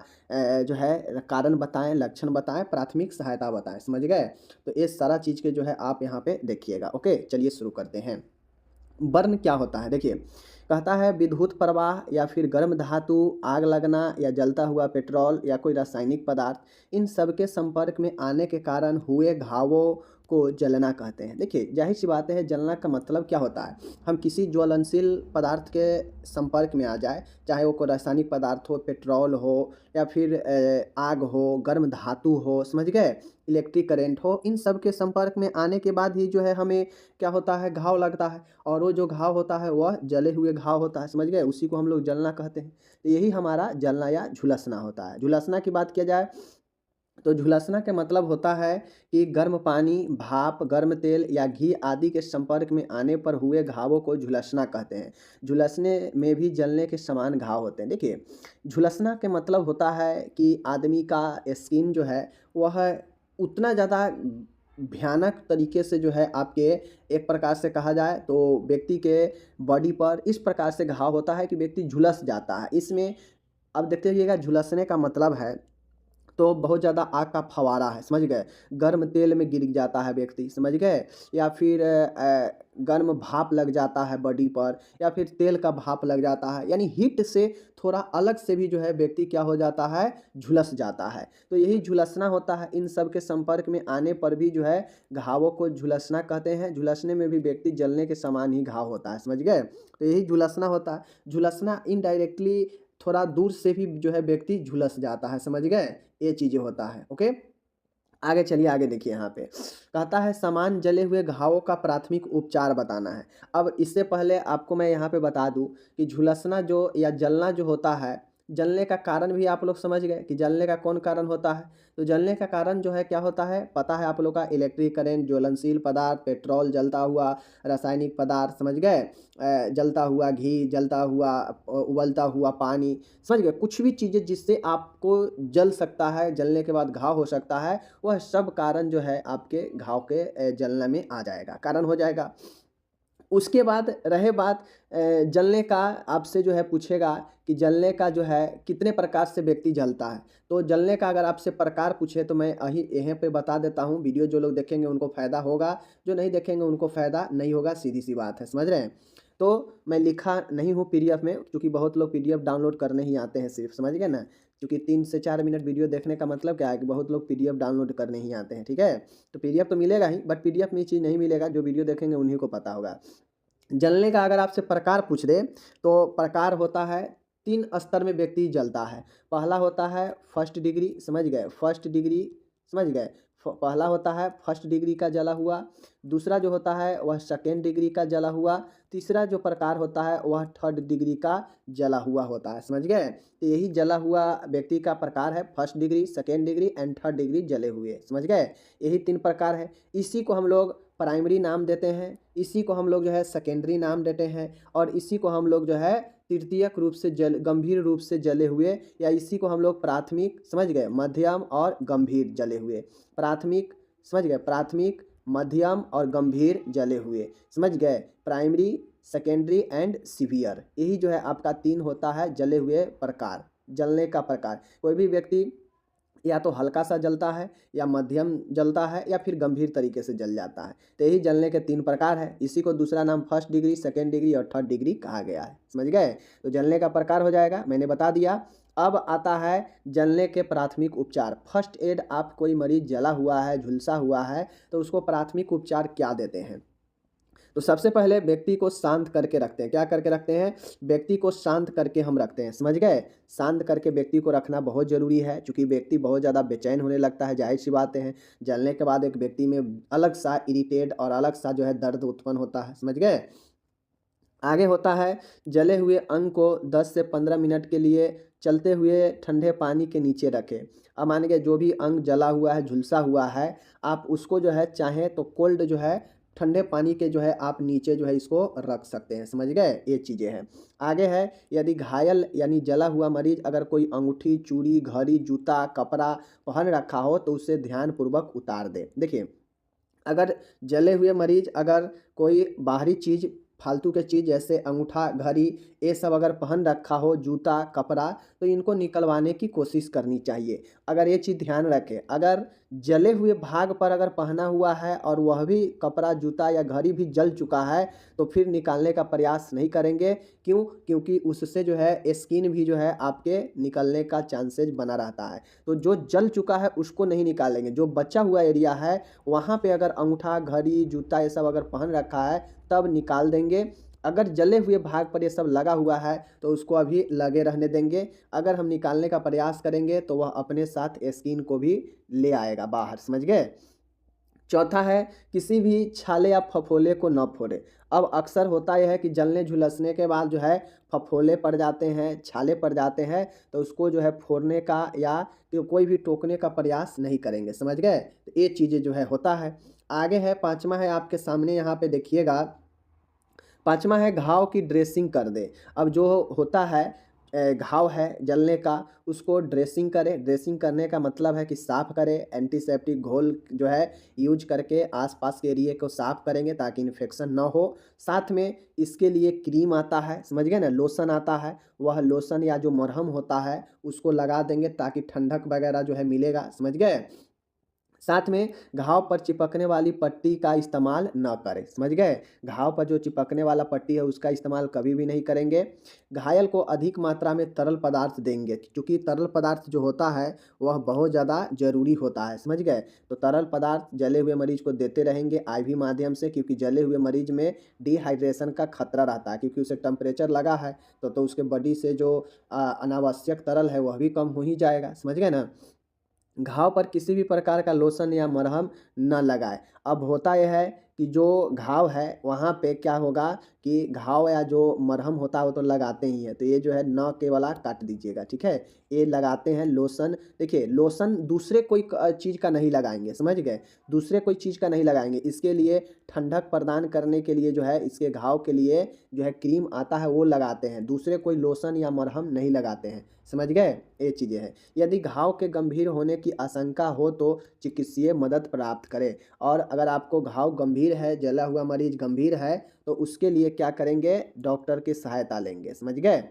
जो है कारण बताएं, लक्षण बताएं, प्राथमिक सहायता बताएं, समझ गए। तो ये सारा चीज़ के जो है आप यहाँ पे देखिएगा। ओके, चलिए शुरू करते हैं। बर्न क्या होता है, देखिए, कहता है विद्युत प्रवाह या फिर गर्म धातु, आग लगना या जलता हुआ पेट्रोल या कोई रासायनिक पदार्थ, इन सब के संपर्क में आने के कारण हुए घावों को जलना कहते हैं। देखिए, जाहिर सी बात है, जलना का मतलब क्या होता है, हम किसी ज्वलनशील पदार्थ के संपर्क में आ जाए, चाहे वो कोई रासायनिक पदार्थ हो, पेट्रोल हो या फिर आग हो, गर्म धातु हो, समझ गए, इलेक्ट्रिक करंट हो, इन सब के संपर्क में आने के बाद ही जो है हमें क्या होता है, घाव लगता है। और वो जो घाव होता है वह जले हुए घाव होता है, समझ गए, उसी को हम लोग जलना कहते हैं। तो यही हमारा जलना या झुलसना होता है। झुलसना की बात किया जाए तो झुलसना के मतलब होता है कि गर्म पानी, भाप, गर्म तेल या घी आदि के संपर्क में आने पर हुए घावों को झुलसना कहते हैं। झुलसने में भी जलने के समान घाव होते हैं। देखिए, झुलसना के मतलब होता है कि आदमी का स्किन जो है वह उतना ज़्यादा भयानक तरीके से जो है आपके एक प्रकार से कहा जाए तो व्यक्ति के बॉडी पर इस प्रकार से घाव होता है कि व्यक्ति झुलस जाता है। इसमें अब देखते रहिएगा, झुलसने का मतलब है तो बहुत ज़्यादा आग का फव्वारा है, समझ गए? गर्म तेल में गिर जाता है व्यक्ति, समझ गए? या फिर गर्म भाप लग जाता है बॉडी पर, या फिर तेल का भाप लग जाता है, यानी हीट से थोड़ा अलग से भी जो है व्यक्ति क्या हो जाता है, झुलस जाता है। तो यही झुलसना होता है। इन सब के संपर्क में आने पर भी जो है घावों को झुलसना कहते हैं। झुलसने में भी व्यक्ति जलने के समान ही घाव होता है, समझ गए? तो यही झुलसना होता है। झुलसना इनडायरेक्टली थोड़ा दूर से भी जो है व्यक्ति झुलस जाता है, समझ गए? ये चीज़ें होता है। ओके, आगे चलिए, आगे देखिए यहाँ पे कहता है समान जले हुए घावों का प्राथमिक उपचार बताना है। अब इससे पहले आपको मैं यहाँ पे बता दूँ कि झुलसना जो या जलना जो होता है, जलने का कारण भी आप लोग समझ गए कि जलने का कौन कारण होता है। तो जलने का कारण जो है क्या होता है, पता है आप लोग का, इलेक्ट्रिक करंट, ज्वलनशील पदार्थ, पेट्रोल जलता हुआ, रासायनिक पदार्थ, समझ गए? जलता हुआ घी, जलता हुआ उबलता हुआ पानी, समझ गए? कुछ भी चीज़ें जिससे आपको जल सकता है, जलने के बाद घाव हो सकता है, वह सब कारण जो है आपके घाव के जलने में आ जाएगा, कारण हो जाएगा। उसके बाद रहे बात जलने का, आपसे जो है पूछेगा कि जलने का जो है कितने प्रकार से व्यक्ति जलता है। तो जलने का अगर आपसे प्रकार पूछे तो मैं यहीं पे बता देता हूँ। वीडियो जो लोग देखेंगे उनको फ़ायदा होगा, जो नहीं देखेंगे उनको फ़ायदा नहीं होगा, सीधी-सी बात है, समझ रहे हैं? तो मैं लिखा नहीं हूँ पीडीएफ में, क्योंकि बहुत लोग पीडीएफ डाउनलोड करने ही आते हैं सिर्फ, समझ गए ना? क्योंकि 3 से 4 मिनट वीडियो देखने का मतलब क्या है कि बहुत लोग पीडीएफ डाउनलोड करने ही आते हैं, ठीक है? तो पीडीएफ तो मिलेगा ही, बट पीडीएफ में ये चीज़ नहीं मिलेगा, जो वीडियो देखेंगे उन्हीं को पता होगा। जलने का अगर आपसे प्रकार पूछ दे तो प्रकार होता है, 3 स्तर में व्यक्ति जलता है। पहला होता है फर्स्ट डिग्री, समझ गए? फर्स्ट डिग्री, समझ गए? पहला होता है फर्स्ट डिग्री का जला हुआ, दूसरा जो होता है वह सेकेंड डिग्री का जला हुआ, तीसरा जो प्रकार होता है वह थर्ड डिग्री का जला हुआ होता है, समझ गए? तो यही जला हुआ व्यक्ति का प्रकार है, first degree, second degree and third degree जले हुए, समझ गए? यही 3 प्रकार है। इसी को हम लोग प्राइमरी नाम देते हैं, इसी को हम लोग जो है सेकेंडरी नाम देते हैं, और इसी को हम लोग जो है तृतीयक रूप से गंभीर रूप से जले हुए, या इसी को हम लोग प्राथमिक, समझ गए, मध्यम और गंभीर जले हुए, प्राथमिक, समझ गए, प्राथमिक, मध्यम और गंभीर जले हुए, समझ गए, प्राइमरी, सेकेंडरी एंड सीवियर। यही जो है आपका 3 होता है जले हुए प्रकार, जलने का प्रकार। कोई भी व्यक्ति या तो हल्का सा जलता है, या मध्यम जलता है, या फिर गंभीर तरीके से जल जाता है। तो यही जलने के 3 प्रकार है। इसी को दूसरा नाम फर्स्ट डिग्री, सेकेंड डिग्री और थर्ड डिग्री कहा गया है, समझ गए? तो जलने का प्रकार हो जाएगा, मैंने बता दिया। अब आता है जलने के प्राथमिक उपचार। फर्स्ट एड, आप कोई मरीज जला हुआ है, झुलसा हुआ है, तो उसको प्राथमिक उपचार क्या देते हैं? तो सबसे पहले व्यक्ति को शांत करके रखते हैं। क्या करके रखते हैं? व्यक्ति को शांत करके हम रखते हैं, समझ गए? शांत करके व्यक्ति को रखना बहुत ज़रूरी है, क्योंकि व्यक्ति बहुत ज़्यादा बेचैन होने लगता है, जाहिर सी बातें हैं। जलने के बाद एक व्यक्ति में अलग सा इरिटेट और अलग सा जो है दर्द उत्पन्न होता है, समझ गए? आगे होता है जले हुए अंग को 10 से 15 मिनट के लिए चलते हुए ठंडे पानी के नीचे रखें। अब मान लीजिए जो भी अंग जला हुआ है, झुलसा हुआ है, आप उसको जो है चाहें तो कोल्ड जो है ठंडे पानी के जो है आप नीचे जो है इसको रख सकते हैं, समझ गए? ये चीज़ें हैं। आगे है, यदि घायल यानी जला हुआ मरीज अगर कोई अंगूठी, चूड़ी, घड़ी, जूता, कपड़ा पहन रखा हो तो उसे ध्यानपूर्वक उतार दे। देखिए, अगर जले हुए मरीज अगर कोई बाहरी चीज़, फालतू के चीज़ जैसे अंगूठा, घड़ी, ये सब अगर पहन रखा हो, जूता, कपड़ा, तो इनको निकलवाने की कोशिश करनी चाहिए। अगर ये चीज़ ध्यान रखें, अगर जले हुए भाग पर अगर पहना हुआ है और वह भी कपड़ा, जूता या घड़ी भी जल चुका है, तो फिर निकालने का प्रयास नहीं करेंगे। क्यों? क्योंकि उससे जो है स्किन भी जो है आपके निकलने का चांसेज बना रहता है। तो जो जल चुका है उसको नहीं निकालेंगे, जो बचा हुआ एरिया है वहाँ पे अगर अंगूठा, घड़ी, जूता ये सब अगर पहन रखा है तब निकाल देंगे। अगर जले हुए भाग पर ये सब लगा हुआ है तो उसको अभी लगे रहने देंगे। अगर हम निकालने का प्रयास करेंगे तो वह अपने साथ स्किन को भी ले आएगा बाहर, समझ गए? चौथा है किसी भी छाले या फफोले को न फोड़े। अब अक्सर होता यह है कि जलने झुलसने के बाद जो है फफोले पड़ जाते हैं, छाले पड़ जाते हैं, तो उसको जो है फोड़ने का या तो कोई भी टोकने का प्रयास नहीं करेंगे, समझ गए। तो ये चीज़ें जो है होता है। आगे है पाँचवा है आपके सामने यहाँ पे देखिएगा, पाँचवा है घाव की ड्रेसिंग कर दे। अब जो होता है घाव है जलने का, उसको ड्रेसिंग करें। ड्रेसिंग करने का मतलब है कि साफ़ करें, एंटीसेप्टिक घोल जो है यूज करके आसपास के एरिए को साफ़ करेंगे ताकि इन्फेक्शन ना हो। साथ में इसके लिए क्रीम आता है, समझ गए ना, लोशन आता है, वह लोशन या जो मरहम होता है उसको लगा देंगे ताकि ठंडक वगैरह जो है मिलेगा, समझ गए। साथ में घाव पर चिपकने वाली पट्टी का इस्तेमाल न करें, समझ गए। घाव पर जो चिपकने वाला पट्टी है उसका इस्तेमाल कभी भी नहीं करेंगे। घायल को अधिक मात्रा में तरल पदार्थ देंगे, क्योंकि तरल पदार्थ जो होता है वह बहुत ज़्यादा ज़रूरी होता है, समझ गए। तो तरल पदार्थ जले हुए मरीज को देते रहेंगे आईवी माध्यम से, क्योंकि जले हुए मरीज में डिहाइड्रेशन का खतरा रहता है, क्योंकि उसे टेम्परेचर लगा है तो उसके बॉडी से जो अनावश्यक तरल है वह भी कम हो ही जाएगा, समझ गए ना। घाव पर किसी भी प्रकार का लोशन या मरहम न लगाएं। अब होता यह है कि जो घाव है वहाँ पे क्या होगा कि घाव या जो मरहम होता है वो तो लगाते ही हैं, तो ये जो है न के वाला काट दीजिएगा, ठीक है। ये लगाते हैं लोशन। देखिए लोशन दूसरे कोई चीज़ का नहीं लगाएंगे, समझ गए, दूसरे कोई चीज़ का नहीं लगाएंगे। इसके लिए ठंडक प्रदान करने के लिए जो है इसके घाव के लिए जो है क्रीम आता है वो लगाते हैं, दूसरे कोई लोशन या मरहम नहीं लगाते हैं, समझ गए। ये चीज़ें हैं। यदि घाव के गंभीर होने की आशंका हो तो चिकित्सीय मदद प्राप्त करें। और अगर आपको घाव गंभीर है, जला हुआ मरीज गंभीर है, तो उसके लिए क्या करेंगे, डॉक्टर की सहायता लेंगे, समझ गए।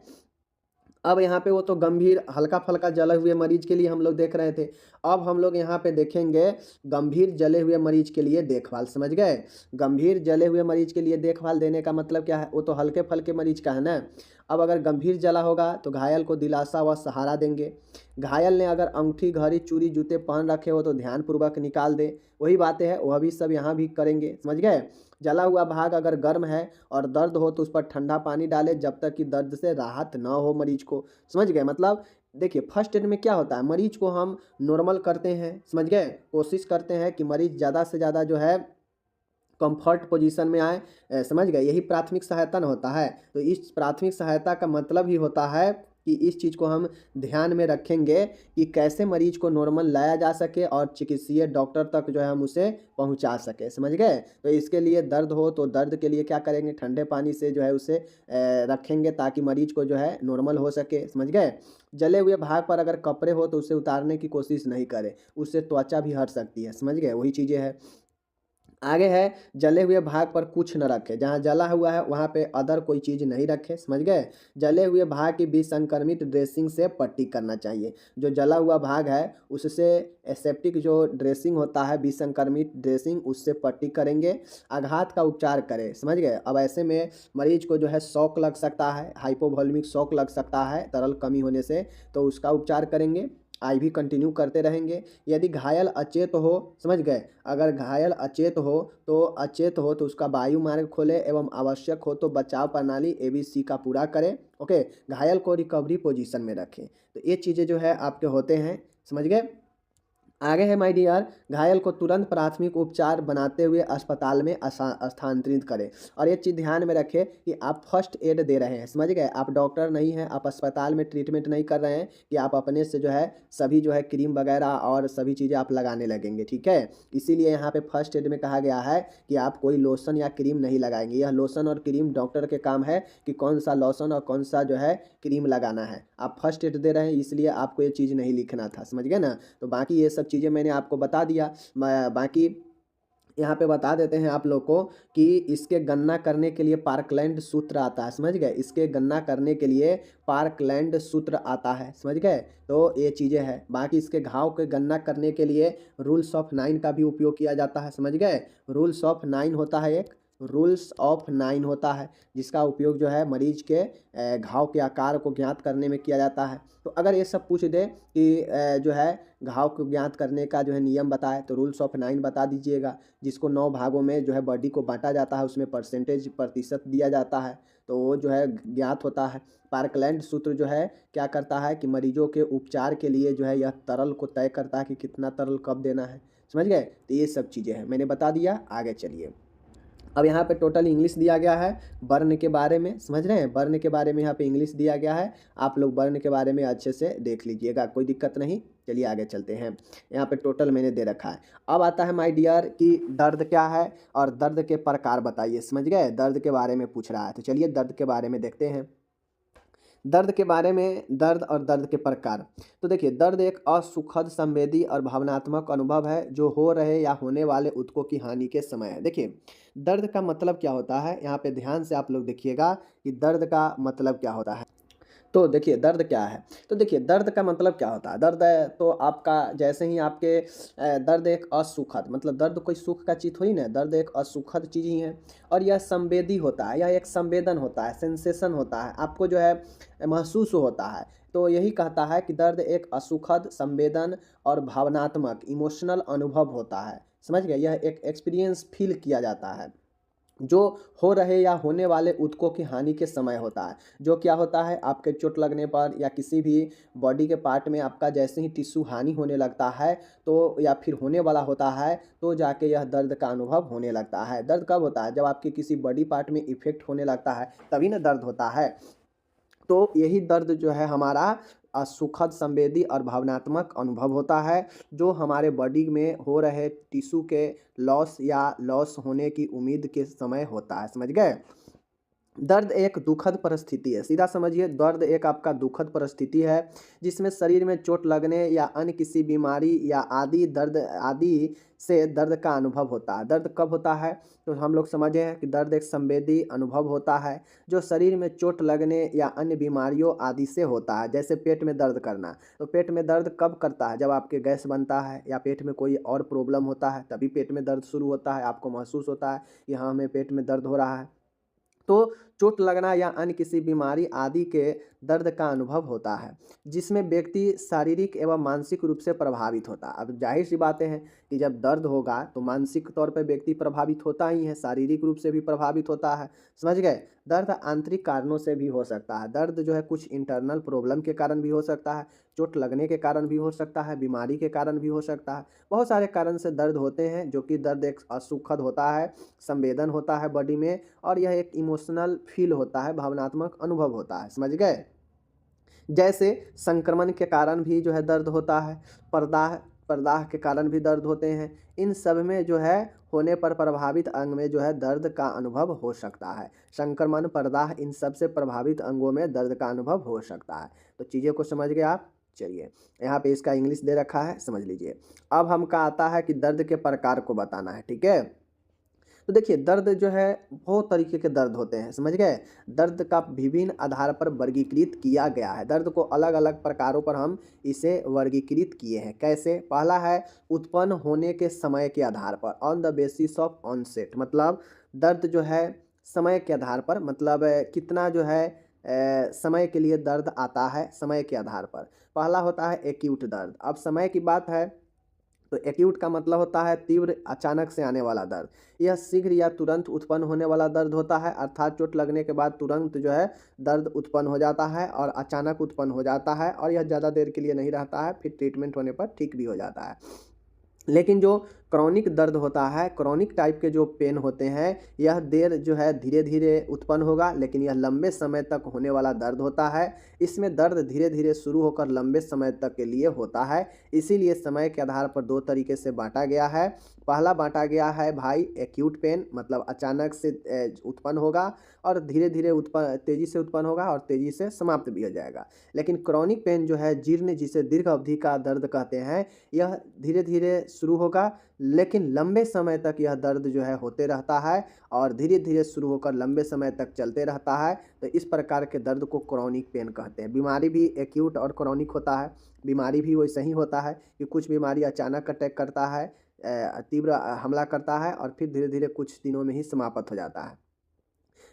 अब यहाँ पे वो तो गंभीर हल्का फल्का जले हुए मरीज के लिए हम लोग देख रहे थे। अब हम लोग यहाँ पे देखेंगे गंभीर जले हुए मरीज के लिए देखभाल, समझ गए। गंभीर जले हुए मरीज के लिए देखभाल देने का मतलब क्या है, वो तो हल्के फल्के मरीज का है ना। अब अगर गंभीर जला होगा तो घायल को दिलासा व सहारा देंगे। घायल ने अगर अंगूठी, घड़ी, चूड़ी, जूते पहन रखे हो तो ध्यानपूर्वक निकाल दे। वही बातें हैं, वह भी सब यहाँ भी करेंगे, समझ गए। जला हुआ भाग अगर गर्म है और दर्द हो तो उस पर ठंडा पानी डालें जब तक कि दर्द से राहत ना हो मरीज को, समझ गए। मतलब देखिए फर्स्ट एड में क्या होता है, मरीज को हम नॉर्मल करते हैं, समझ गए, कोशिश करते हैं कि मरीज ज़्यादा से ज़्यादा जो है कंफर्ट पोजीशन में आए, समझ गए, यही प्राथमिक सहायता न होता है। तो इस प्राथमिक सहायता का मतलब ही होता है कि इस चीज़ को हम ध्यान में रखेंगे कि कैसे मरीज को नॉर्मल लाया जा सके और चिकित्सीय डॉक्टर तक जो है हम उसे पहुंचा सके, समझ गए। तो इसके लिए दर्द हो तो दर्द के लिए क्या करेंगे, ठंडे पानी से जो है उसे रखेंगे ताकि मरीज को जो है नॉर्मल हो सके, समझ गए। जले हुए भाग पर अगर कपड़े हो तो उसे उतारने की कोशिश नहीं करें, उससे त्वचा भी हट सकती है, समझ गए, वही चीज़ें हैं। आगे है जले हुए भाग पर कुछ न रखें, जहाँ जला हुआ है वहाँ पे अदर कोई चीज़ नहीं रखें, समझ गए। जले हुए भाग की विसंक्रमित ड्रेसिंग से पट्टी करना चाहिए। जो जला हुआ भाग है उससे एसेप्टिक जो ड्रेसिंग होता है, विसंक्रमित ड्रेसिंग, उससे पट्टी करेंगे। आघात का उपचार करें, समझ गए। अब ऐसे में मरीज को जो है शॉक लग सकता है, हाइपोवॉल्यूमिक शॉक लग सकता है तरल कमी होने से, तो उसका उपचार करेंगे। आईवी कंटिन्यू करते रहेंगे। यदि घायल अचेत हो, समझ गए, अगर घायल अचेत हो तो उसका वायु मार्ग खोले एवं आवश्यक हो तो बचाव प्रणाली ABC का पूरा करें। ओके, घायल को रिकवरी पोजीशन में रखें। तो ये चीज़ें जो है आपके होते हैं, समझ गए। आगे है माय डियर, घायल को तुरंत प्राथमिक उपचार बनाते हुए अस्पताल में स्थानांतरित करें। और ये चीज़ ध्यान में रखें कि आप फर्स्ट एड दे रहे हैं, समझ गए। आप डॉक्टर नहीं हैं, आप अस्पताल में ट्रीटमेंट नहीं कर रहे हैं कि आप अपने से जो है सभी जो है क्रीम वगैरह और सभी चीज़ें आप लगाने लगेंगे, ठीक है। इसीलिए यहाँ पे फर्स्ट एड में कहा गया है कि आप कोई लोशन या क्रीम नहीं लगाएंगे। यह लोशन और क्रीम डॉक्टर के काम है कि कौन सा लोशन और कौन सा जो है क्रीम लगाना है। आप फर्स्ट एड दे रहे हैं इसलिए आपको ये चीज़ नहीं लिखना था, समझ गए ना। तो बाकी ये सब चीज़ें मैंने आपको बता दिया। बाकी यहाँ पे बता देते हैं आप लोग को कि इसके गणना करने के लिए पार्कलैंड सूत्र आता है, समझ गए। इसके गणना करने के लिए पार्कलैंड सूत्र आता है, समझ गए। तो ये चीज़ें हैं। बाकी इसके घाव के गणना करने के लिए रूल्स ऑफ 9 का भी उपयोग किया जाता है, समझ गए। रूल्स ऑफ 9 होता है, एक रूल्स ऑफ 9 होता है जिसका उपयोग जो है मरीज के घाव के आकार को ज्ञात करने में किया जाता है। तो अगर ये सब पूछ दे कि जो है घाव को ज्ञात करने का जो है नियम बताए तो रूल्स ऑफ 9 बता दीजिएगा, जिसको 9 भागों में जो है बॉडी को बांटा जाता है, उसमें प्रतिशत दिया जाता है, तो वो जो है ज्ञात होता है। पार्कलैंड सूत्र जो है क्या करता है कि मरीजों के उपचार के लिए जो है यह तरल को तय करता है कि कितना तरल कब देना है, समझ गए। तो ये सब चीज़ें हैं, मैंने बता दिया। आगे चलिए, अब यहाँ पे टोटल इंग्लिश दिया गया है बर्न के बारे में, समझ रहे हैं, बर्न के बारे में यहाँ पे इंग्लिश दिया गया है। आप लोग बर्न के बारे में अच्छे से देख लीजिएगा, कोई दिक्कत नहीं। चलिए आगे चलते हैं। यहाँ पे टोटल मैंने दे रखा है। अब आता है माय डियर कि दर्द क्या है और दर्द के प्रकार बताइए, समझ गए, दर्द के बारे में पूछ रहा है। तो चलिए दर्द के बारे में देखते हैं। दर्द के बारे में, दर्द और दर्द के प्रकार। तो देखिए, दर्द एक असुखद, संवेदी और भावनात्मक अनुभव है जो हो रहे या होने वाले ऊतकों की हानि के समय है। देखिए, दर्द का मतलब क्या होता है, यहाँ पे ध्यान से आप लोग देखिएगा कि दर्द का मतलब क्या होता है। तो देखिए दर्द क्या है। तो देखिए दर्द का मतलब क्या होता है। दर्द है तो आपका जैसे ही आपके दर्द एक असुखद, मतलब दर्द कोई सुख का चीज़ थोड़ी ना है, दर्द एक असुखद चीज़ ही है। और यह संवेदी होता है, यह एक संवेदन होता है, सेंसेशन होता है, आपको जो है महसूस होता है। तो यही कहता है कि दर्द एक असुखद, संवेदन और भावनात्मक, इमोशनल अनुभव होता है। समझ गए, यह एक एक्सपीरियंस फील किया जाता है जो हो रहे या होने वाले ऊतकों की हानि के समय होता है। जो क्या होता है, आपके चोट लगने पर या किसी भी बॉडी के पार्ट में आपका जैसे ही टिश्यू हानि होने लगता है तो, या फिर होने वाला होता है, तो जाके यह दर्द का अनुभव होने लगता है। दर्द कब होता है, जब आपके किसी बॉडी पार्ट में इफेक्ट होने लगता है, तभी ना दर्द होता है। तो यही दर्द जो है हमारा सुखद, संवेदी और भावनात्मक अनुभव होता है जो हमारे बॉडी में हो रहे टिश्यू के लॉस या लॉस होने की उम्मीद के समय होता है। समझ गए। दर्द एक दुखद परिस्थिति है, सीधा समझिए, दर्द एक आपका दुखद परिस्थिति है जिसमें शरीर में चोट लगने या अन्य किसी बीमारी या आदि से दर्द का अनुभव होता है। दर्द कब होता है, तो हम लोग समझे हैं कि दर्द एक संवेदी अनुभव होता है जो शरीर में चोट लगने या अन्य बीमारियों आदि से होता है। जैसे पेट में दर्द करना, तो पेट में दर्द कब करता है, जब आपके गैस बनता है या पेट में कोई और प्रॉब्लम होता है, तभी पेट में दर्द शुरू होता है, आपको महसूस होता है कि हाँ हमें पेट में दर्द हो रहा है। तो चोट लगना या अन्य किसी बीमारी आदि के दर्द का अनुभव होता है जिसमें व्यक्ति शारीरिक एवं मानसिक रूप से प्रभावित होता है। अब जाहिर सी बातें हैं कि जब दर्द होगा तो मानसिक तौर पर व्यक्ति प्रभावित होता ही है, शारीरिक रूप से भी प्रभावित होता है। समझ गए। दर्द आंतरिक कारणों से भी हो सकता है। दर्द जो है कुछ इंटरनल प्रॉब्लम के कारण भी हो सकता है, चोट लगने के कारण भी हो सकता है, बीमारी के कारण भी हो सकता है। बहुत सारे कारण से दर्द होते हैं, जो कि दर्द एक असुखद होता है, संवेदन होता है बॉडी में, और यह एक इमोशनल फील होता है, भावनात्मक अनुभव होता है। समझ गए। जैसे संक्रमण के कारण भी जो है दर्द होता है, प्रदाह प्रदाह के कारण भी दर्द होते हैं। इन सब में जो है होने पर प्रभावित अंग में जो है दर्द का अनुभव हो सकता है। संक्रमण, प्रदाह, इन सब से प्रभावित अंगों में दर्द का अनुभव हो सकता है। तो चीज़ें को समझ गए आप। चलिए यहाँ पे इसका इंग्लिश दे रखा है, समझ लीजिए। अब हमका आता है कि दर्द के प्रकार को बताना है, ठीक है। तो देखिए दर्द जो है बहुत तरीके के दर्द होते हैं, समझ गए। दर्द का विभिन्न आधार पर वर्गीकृत किया गया है। दर्द को अलग अलग प्रकारों पर हम इसे वर्गीकृत किए हैं। कैसे, पहला है उत्पन्न होने के समय के आधार पर, on the basis of onset, मतलब दर्द जो है समय के आधार पर, मतलब कितना जो है समय के लिए दर्द आता है, समय के आधार पर। पहला होता है एक्यूट दर्द। अब समय की बात है तो एक्यूट का मतलब होता है तीव्र, अचानक से आने वाला दर्द। यह शीघ्र या तुरंत उत्पन्न होने वाला दर्द होता है, अर्थात चोट लगने के बाद तुरंत जो है दर्द उत्पन्न हो जाता है और अचानक उत्पन्न हो जाता है, और यह ज़्यादा देर के लिए नहीं रहता है, फिर ट्रीटमेंट होने पर ठीक भी हो जाता है। लेकिन जो क्रॉनिक दर्द होता है, क्रॉनिक टाइप के जो पेन होते हैं, यह देर जो है धीरे धीरे उत्पन्न होगा, लेकिन यह लंबे समय तक होने वाला दर्द होता है। इसमें दर्द धीरे धीरे शुरू होकर लंबे समय तक के लिए होता है। इसीलिए समय के आधार पर दो तरीके से बांटा गया है। पहला बांटा गया है भाई एक्यूट पेन, मतलब अचानक से उत्पन्न होगा और धीरे धीरे तेज़ी से उत्पन्न होगा और तेज़ी से समाप्त भी हो जाएगा। लेकिन क्रॉनिक पेन जो है, जीर्ण, जिसे दीर्घ अवधि का दर्द कहते हैं, यह धीरे धीरे शुरू होगा लेकिन लंबे समय तक यह दर्द जो है होते रहता है और धीरे धीरे शुरू होकर लंबे समय तक चलते रहता है। तो इस प्रकार के दर्द को क्रॉनिक पेन कहते हैं। बीमारी भी एक्यूट और क्रॉनिक होता है। बीमारी भी वैसे ही होता है कि कुछ बीमारी अचानक अटैक करता है, तीव्र हमला करता है और फिर धीरे धीरे कुछ दिनों में ही समाप्त हो जाता है।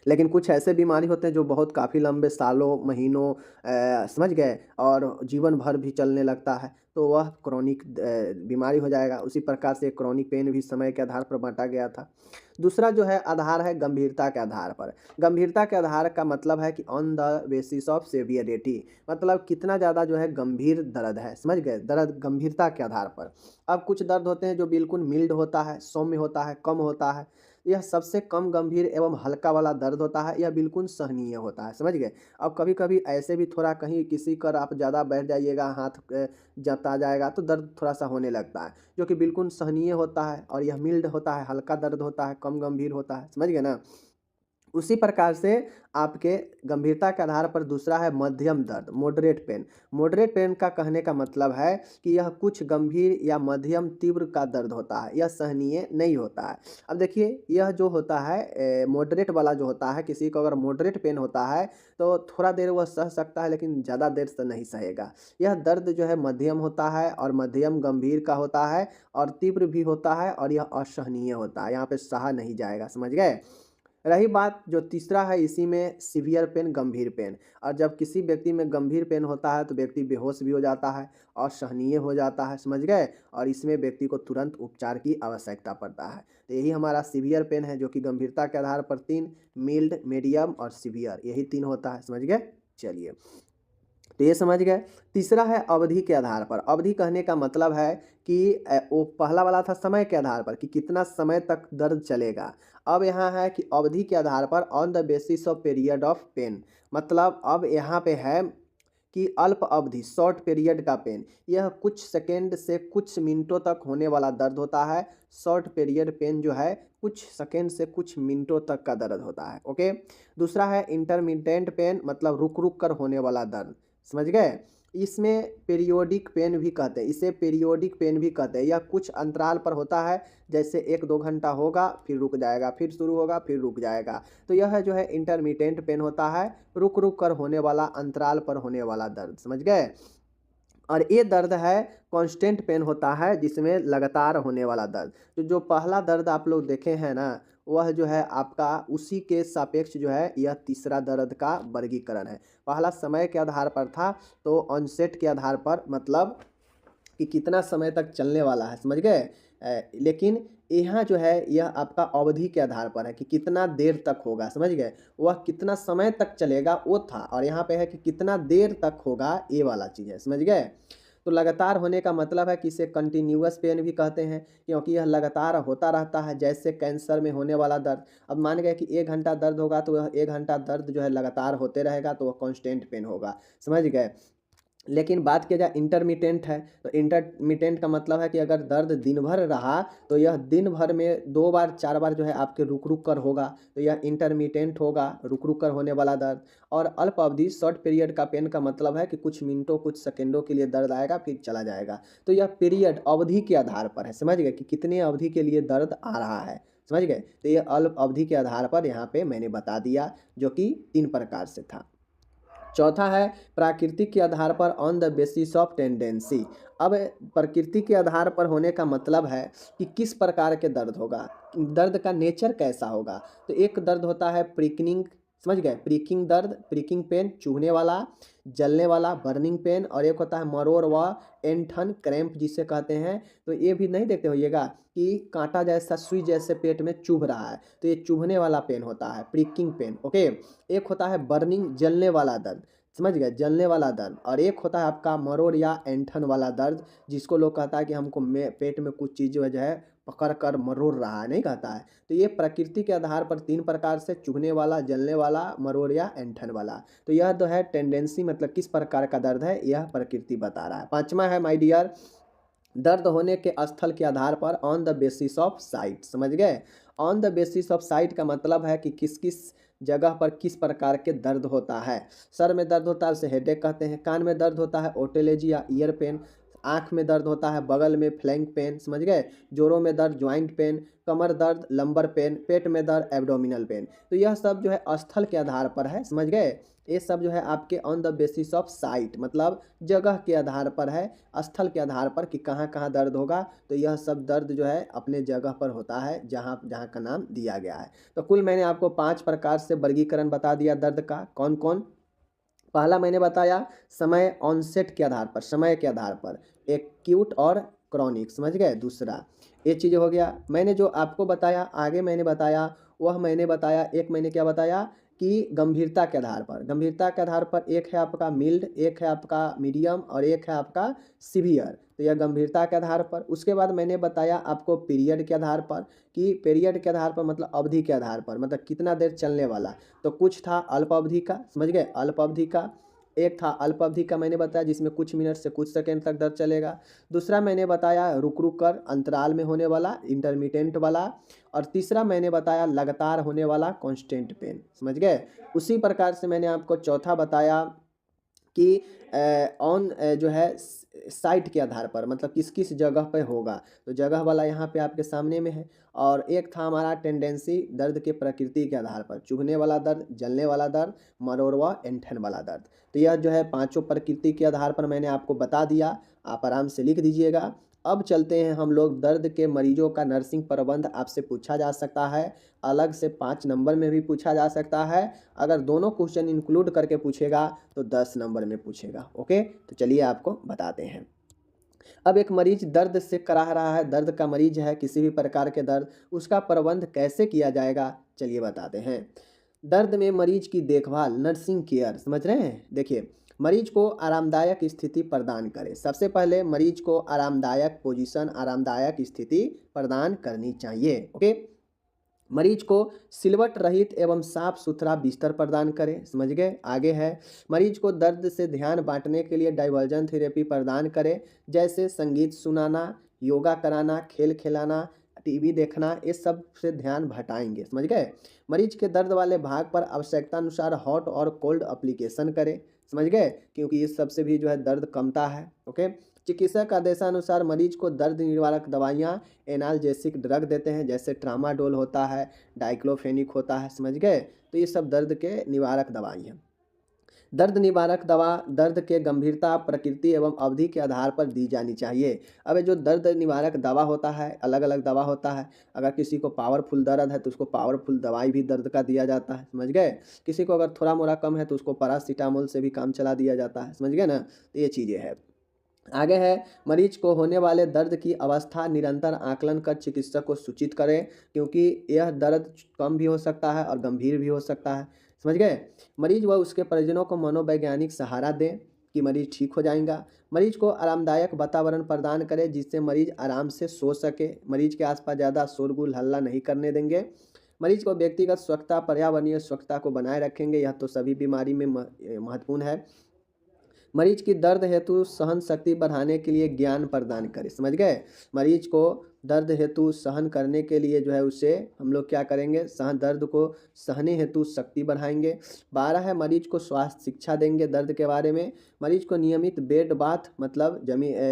लेकिन कुछ ऐसे बीमारी होते हैं जो बहुत काफ़ी लंबे सालों महीनों समझ गए और जीवन भर भी चलने लगता है, तो वह क्रोनिक बीमारी हो जाएगा। उसी प्रकार से क्रोनिक पेन भी समय के आधार पर बांटा गया था। दूसरा जो है आधार है गंभीरता के आधार पर। गंभीरता के आधार का मतलब है कि on the basis of severity, मतलब कितना ज़्यादा जो है गंभीर दर्द है, समझ गए, दर्द गंभीरता के आधार पर। अब कुछ दर्द होते हैं जो बिल्कुल मिल्ड होता है, सौम्य होता है, कम होता है। यह सबसे कम गंभीर एवं हल्का वाला दर्द होता है, यह बिल्कुल सहनीय होता है, समझ गए। अब कभी कभी ऐसे भी थोड़ा कहीं किसी कर आप ज़्यादा बैठ जाइएगा, हाथ जता जाएगा तो दर्द थोड़ा सा होने लगता है, जो कि बिल्कुल सहनीय होता है और यह मिल्ड होता है, हल्का दर्द होता है, कम गंभीर होता है, समझ गए ना। उसी प्रकार से आपके गंभीरता के आधार पर दूसरा है मध्यम दर्द, मॉडरेट पेन। मॉडरेट पेन का कहने का मतलब है कि यह कुछ गंभीर या मध्यम तीव्र का दर्द होता है, यह सहनीय नहीं होता है। अब देखिए यह जो होता है मॉडरेट वाला जो होता है, किसी को अगर मॉडरेट पेन होता है तो थोड़ा देर वह सह सकता है, लेकिन ज़्यादा देर से नहीं सहेगा। यह दर्द जो है मध्यम होता है और मध्यम गंभीर का होता है और तीव्र भी होता है और यह असहनीय होता है, यहाँ पे सहा नहीं जाएगा, समझ गए। रही बात जो तीसरा है, इसी में सीवियर पेन, गंभीर पेन। और जब किसी व्यक्ति में गंभीर पेन होता है तो व्यक्ति बेहोश भी हो जाता है और सहनीय हो जाता है, समझ गए, और इसमें व्यक्ति को तुरंत उपचार की आवश्यकता पड़ता है। तो यही हमारा सीवियर पेन है, जो कि गंभीरता के आधार पर 3, मिल्ड, मीडियम और सीवियर, यही 3 होता है, समझ गए। चलिए, तो ये समझ गए। तीसरा है अवधि के आधार पर। अवधि कहने का मतलब है कि वो पहला वाला था समय के आधार पर कि कितना समय तक दर्द चलेगा। अब यहाँ है कि अवधि के आधार पर on the basis of period of pain, मतलब अब यहाँ पे है कि अल्प अवधि, शॉर्ट पीरियड का पेन, यह कुछ सेकेंड से कुछ मिनटों तक होने वाला दर्द होता है। शॉर्ट पीरियड पेन जो है कुछ सेकेंड से कुछ मिनटों तक का दर्द होता है, ओके। दूसरा है इंटरमिटेंट पेन, मतलब रुक रुक कर होने वाला दर्द, समझ गए। इसमें पीरियोडिक पेन भी कहते हैं, इसे पीरियोडिक पेन भी कहते हैं। यह कुछ अंतराल पर होता है, जैसे 1-2 घंटा होगा फिर रुक जाएगा, फिर शुरू होगा फिर रुक जाएगा। तो यह जो है इंटरमिटेंट पेन होता है, रुक रुक कर होने वाला, अंतराल पर होने वाला दर्द, समझ गए। और ये दर्द है कांस्टेंट पेन होता है, जिसमें लगातार होने वाला दर्द। तो जो पहला दर्द आप लोग देखे हैं ना, वह जो है आपका उसी के सापेक्ष जो है यह तीसरा दर्द का वर्गीकरण है। पहला समय के आधार पर था, तो ऑनसेट के आधार पर, मतलब कि कितना समय तक चलने वाला है, समझ गए। लेकिन यहाँ जो है यह आपका अवधि के आधार पर है कि कितना देर तक होगा, समझ गए। वह कितना समय तक चलेगा वो था, और यहाँ पे है कि कितना देर तक होगा, ये वाला चीज़ है, समझ गए। तो लगातार होने का मतलब है कि इसे कंटिन्यूअस पेन भी कहते हैं, क्योंकि यह लगातार होता रहता है, जैसे कैंसर में होने वाला दर्द। अब मान गए कि 1 घंटा दर्द होगा तो वह 1 घंटा दर्द जो है लगातार होते रहेगा, तो वह कांस्टेंट पेन होगा, समझ गए। लेकिन बात किया जाए इंटरमिटेंट है, तो इंटरमिटेंट का मतलब है कि अगर दर्द दिन भर रहा तो यह दिन भर में 2 बार 4 बार जो है आपके रुक रुक कर होगा, तो यह इंटरमिटेंट होगा, रुक रुक कर होने वाला दर्द। और अल्प अवधि, शॉर्ट पीरियड का पेन का मतलब है कि कुछ मिनटों कुछ सेकेंडों के लिए दर्द आएगा फिर चला जाएगा। तो यह पीरियड अवधि के आधार पर है, समझ गए, कि कितने अवधि के लिए दर्द आ रहा है, समझ गए। तो यह अल्प अवधि के आधार पर यहाँ पे मैंने बता दिया, जो कि 3 प्रकार से था। चौथा है प्राकृतिक के आधार पर, on the basis of tendency. अब प्रकृति के आधार पर होने का मतलब है कि किस प्रकार के दर्द होगा, दर्द का नेचर कैसा होगा। तो एक दर्द होता है प्रिकनिंग, समझ गए, प्रिकिंग दर्द, प्रिकिंग पेन, चुभने वाला, जलने वाला, बर्निंग पेन। और एक होता है मरोड़ व एंठन क्रैम्प, जिसे कहते हैं। तो ये भी नहीं देखते होइएगा कि कांटा जैसा, सुई जैसे पेट में चुभ रहा है, तो ये चुभने वाला पेन होता है, प्रिकिंग पेन, ओके। एक होता है बर्निंग, जलने वाला दर्द, समझ गए, जलने वाला दर्द। और एक होता है आपका मरोड़ या एंठन वाला दर्द, जिसको लोग कहता है कि हमको पेट में कुछ चीज़ जो है पकड़ कर मरोड़ रहा है, नहीं कहता है। तो ये प्रकृति के आधार पर 3 प्रकार से, चुभने वाला, जलने वाला, मरोड़ या एंठन वाला। तो यह जो है टेंडेंसी, मतलब किस प्रकार का दर्द है, यह प्रकृति बता रहा है। 5वां है माय डियर, दर्द होने के स्थल के आधार पर, on the basis of site, समझ गए। On the basis of site का मतलब है कि किस किस जगह पर किस प्रकार के दर्द होता है। सर में दर्द होता है उसे हेडेक कहते हैं, कान में दर्द होता है ओटेलॉजी या ईयर पेन, आँख में दर्द होता है, बगल में फ्लैंक पेन, समझ गए, जोड़ों में दर्द जॉइंट पेन, कमर दर्द लंबर पेन, पेट में दर्द एब्डोमिनल पेन। तो यह सब जो है स्थल के आधार पर है, समझ गए। ये सब जो है आपके on the basis of site, मतलब जगह के आधार पर है, स्थल के आधार पर कि कहाँ कहाँ दर्द होगा। तो यह सब दर्द जो है अपने जगह पर होता है जहाँ जहाँ का नाम दिया गया है। तो कुल मैंने आपको 5 प्रकार से वर्गीकरण बता दिया दर्द का। कौन कौन? पहला मैंने बताया समय ऑनसेट के आधार पर, समय के आधार पर, एक्यूट और क्रॉनिक, समझ गए। दूसरा ये चीज़ हो गया। मैंने जो आपको बताया आगे मैंने बताया, वह मैंने बताया, एक मैंने क्या बताया कि गंभीरता के आधार पर, गंभीरता के आधार पर एक है आपका मिल्ड, एक है आपका मीडियम और एक है आपका सीवियर। तो यह गंभीरता के आधार पर। उसके बाद मैंने बताया आपको पीरियड के आधार पर, कि पीरियड के आधार पर मतलब अवधि के आधार पर, मतलब कितना देर चलने वाला। तो कुछ था अल्प अवधि का, समझ गए, अल्प अवधि का। एक था अल्प अवधि का मैंने बताया जिसमें कुछ मिनट से कुछ सेकंड तक दर्द चलेगा। दूसरा मैंने बताया रुक रुक कर अंतराल में होने वाला, इंटरमिटेंट वाला। और तीसरा मैंने बताया लगातार होने वाला, कांस्टेंट पेन, समझ गए। उसी प्रकार से मैंने आपको चौथा बताया कि ऑन जो है साइट के आधार पर, मतलब किस किस जगह पे होगा। तो जगह वाला यहाँ पे आपके सामने में है। और एक था हमारा टेंडेंसी, दर्द के प्रकृति के आधार पर, चुभने वाला दर्द, जलने वाला दर्द, मरोड़वा ऐंठन वाला दर्द। तो यह जो है पांचों प्रकृति के आधार पर मैंने आपको बता दिया, आप आराम से लिख दीजिएगा। अब चलते हैं हम लोग दर्द के मरीजों का नर्सिंग प्रबंध आपसे पूछा जा सकता है, अलग से 5 नंबर में भी पूछा जा सकता है। अगर दोनों क्वेश्चन इंक्लूड करके पूछेगा तो 10 नंबर में पूछेगा। ओके, तो चलिए आपको बताते हैं। अब एक मरीज दर्द से कराह रहा है, दर्द का मरीज है, किसी भी प्रकार के दर्द, उसका प्रबंध कैसे किया जाएगा, चलिए बताते हैं। दर्द में मरीज की देखभाल, नर्सिंग केयर, समझ रहे हैं। देखिए, मरीज को आरामदायक स्थिति प्रदान करें। सबसे पहले मरीज को आरामदायक पोजीशन, आरामदायक स्थिति प्रदान करनी चाहिए। ओके, मरीज को सिलवट रहित एवं साफ सुथरा बिस्तर प्रदान करें, समझ गए। आगे है, मरीज को दर्द से ध्यान बांटने के लिए डाइवर्जन थेरेपी प्रदान करें, जैसे संगीत सुनाना, योगा कराना, खेल खिलाना, टीवी देखना, ये सब से ध्यान भटाएंगे, समझ गए। मरीज के दर्द वाले भाग पर आवश्यकता अनुसार हॉट और कोल्ड एप्लीकेशन करें, समझ गए, क्योंकि इस सब से भी जो है दर्द कमता है। ओके, चिकित्सक आदेशानुसार मरीज को दर्द निवारक दवाइयाँ, एनाल्जेसिक ड्रग देते हैं, जैसे ट्रामाडोल होता है, डाइक्लोफेनिक होता है, समझ गए। तो ये सब दर्द के निवारक दवाई हैं। दर्द निवारक दवा दर्द के गंभीरता, प्रकृति एवं अवधि के आधार पर दी जानी चाहिए। अब ये जो दर्द निवारक दवा होता है, अलग अलग दवा होता है। अगर किसी को पावरफुल दर्द है तो उसको पावरफुल दवाई भी दर्द का दिया जाता है, समझ गए। किसी को अगर थोड़ा मोड़ा कम है तो उसको पैरासीटामोल से भी काम चला दिया जाता है, समझ गए ना। तो ये चीज़ें हैं। आगे है, मरीज को होने वाले दर्द की अवस्था निरंतर आकलन कर चिकित्सक को सूचित करें, क्योंकि यह दर्द कम भी हो सकता है और गंभीर भी हो सकता है, समझ गए। मरीज व उसके परिजनों को मनोवैज्ञानिक सहारा दें कि मरीज ठीक हो जाएगा। मरीज को आरामदायक वातावरण प्रदान करें जिससे मरीज आराम से सो सके। मरीज के आसपास ज़्यादा शोरगुल हल्ला नहीं करने देंगे। मरीज को व्यक्तिगत स्वच्छता, पर्यावरणीय स्वच्छता को बनाए रखेंगे, यह तो सभी बीमारी में महत्वपूर्ण है। मरीज की दर्द हेतु सहन शक्ति बढ़ाने के लिए ज्ञान प्रदान करें, समझ गए। मरीज को दर्द हेतु सहन करने के लिए जो है उसे हम लोग क्या करेंगे, दर्द को सहने हेतु शक्ति बढ़ाएंगे। 12 है, मरीज को स्वास्थ्य शिक्षा देंगे दर्द के बारे में। मरीज को नियमित बेड बाथ, मतलब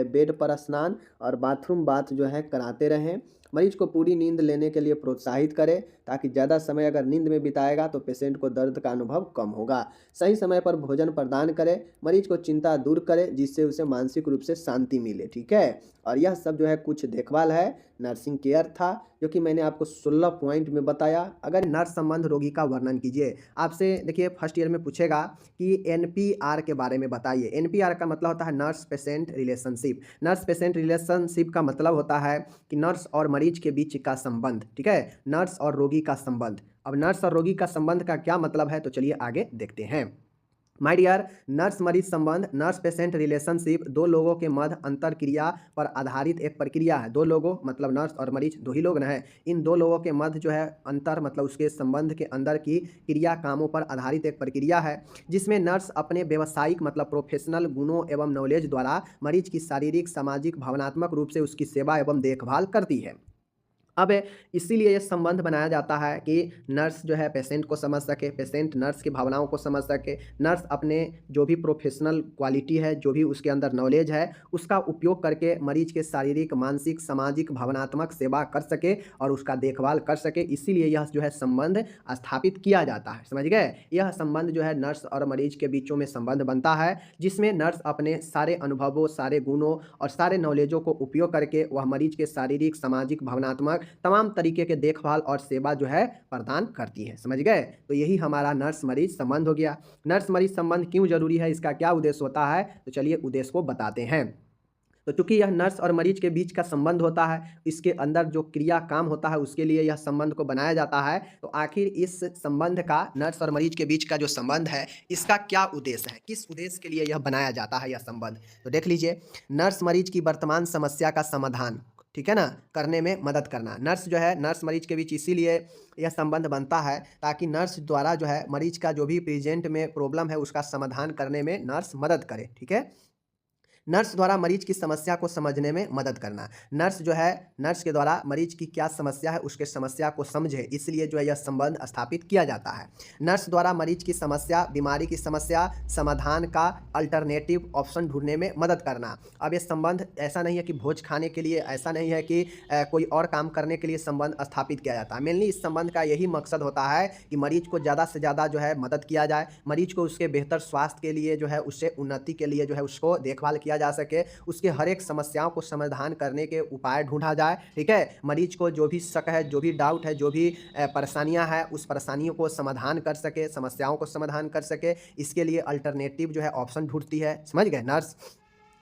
बेड पर स्नान और बाथरूम बाथ जो है कराते रहें। मरीज को पूरी नींद लेने के लिए प्रोत्साहित करें, ताकि ज़्यादा समय अगर नींद में बिताएगा तो पेशेंट को दर्द का अनुभव कम होगा। सही समय पर भोजन प्रदान करें, मरीज को चिंता दूर करें जिससे उसे मानसिक रूप से शांति मिले, ठीक है। और यह सब जो है कुछ देखभाल है, नर्सिंग केयर था, जो कि मैंने आपको 16 पॉइंट में बताया। अगर नर्स संबंध रोगी का वर्णन कीजिए, आपसे देखिए फर्स्ट ईयर में पूछेगा कि एनपीआर के बारे में बताइए। एनपीआर का मतलब होता है nurse patient relationship. Nurse patient relationship का मतलब होता है कि नर्स और मरीज के बीच का संबंध, ठीक है, नर्स और रोगी का संबंध। अब नर्स और रोगी का संबंध का क्या मतलब है, तो चलिए आगे देखते हैं। माय डियर, नर्स मरीज संबंध, नर्स पेशेंट रिलेशनशिप दो लोगों के मध्य अंतर क्रिया पर आधारित एक प्रक्रिया है। दो लोगों मतलब नर्स और मरीज दो ही लोग ना है, इन दो लोगों के मध्य जो है अंतर मतलब उसके संबंध के अंदर की क्रिया कामों पर आधारित एक प्रक्रिया है, जिसमें नर्स अपने व्यावसायिक मतलब प्रोफेशनल गुणों एवं नॉलेज द्वारा मरीज की शारीरिक, सामाजिक, भावनात्मक रूप से उसकी सेवा एवं देखभाल करती है। अब इसीलिए ये संबंध बनाया जाता है कि नर्स जो है पेशेंट को समझ सके, पेशेंट नर्स की भावनाओं को समझ सके, नर्स अपने जो भी प्रोफेशनल क्वालिटी है, जो भी उसके अंदर नॉलेज है, उसका उपयोग करके मरीज के शारीरिक, मानसिक, सामाजिक, भावनात्मक सेवा कर सके और उसका देखभाल कर सके। इसीलिए यह जो है संबंध स्थापित किया जाता है, समझ गए। यह संबंध जो है नर्स और मरीज के बीचों में संबंध बनता है, जिसमें नर्स अपने सारे अनुभवों, सारे गुणों और सारे नॉलेजों को उपयोग करके वह मरीज के शारीरिक, सामाजिक, भावनात्मक तमाम तरीके के देखभाल और सेवा जो है प्रदान करती है, समझ गए। तो यही हमारा नर्स मरीज संबंध हो गया। नर्स मरीज संबंध क्यों जरूरी है, इसका क्या उद्देश्य होता है, तो चलिए उद्देश्य को बताते हैं। तो चूंकि यह नर्स और मरीज के बीच का संबंध होता है, इसके अंदर जो क्रिया काम होता है उसके लिए यह संबंध को बनाया जाता है। तो आखिर इस संबंध का, नर्स और मरीज के बीच का जो संबंध है, इसका क्या उद्देश्य है, किस उद्देश्य के लिए यह बनाया जाता है यह संबंध। तो देख लीजिए, नर्स मरीज की वर्तमान समस्या का समाधान, ठीक है ना, करने में मदद करना। नर्स जो है, नर्स मरीज के बीच इसीलिए यह संबंध बनता है ताकि नर्स द्वारा जो है मरीज का जो भी प्रेजेंट में प्रॉब्लम है उसका समाधान करने में नर्स मदद करे, ठीक है। नर्स द्वारा मरीज की समस्या को समझने में मदद करना। नर्स जो है, नर्स के द्वारा मरीज की क्या समस्या है उसके समस्या को समझे, इसलिए जो है यह संबंध स्थापित किया जाता है। नर्स द्वारा मरीज की समस्या, बीमारी की समस्या, समाधान का अल्टरनेटिव ऑप्शन ढूंढने में मदद करना। अब ये संबंध ऐसा नहीं है कि भोज खाने के लिए, ऐसा नहीं है कि कोई और काम करने के लिए संबंध स्थापित किया जाता है। मेनली इस संबंध का यही मकसद होता है कि मरीज को ज़्यादा से ज़्यादा जो है मदद किया जाए, मरीज को उसके बेहतर स्वास्थ्य के लिए जो है, उससे उन्नति के लिए जो है उसको देखभाल किया जा सके, उसके हर एक समस्याओं को समाधान करने के उपाय ढूंढा जाए, ठीक है। मरीज को जो भी शक है, जो भी डाउट है, जो भी परेशानियां हैं, उस परेशानियों को समाधान कर सके, समस्याओं को समाधान कर सके, इसके लिए अल्टरनेटिव जो है ऑप्शन ढूंढती है, समझ गए। नर्स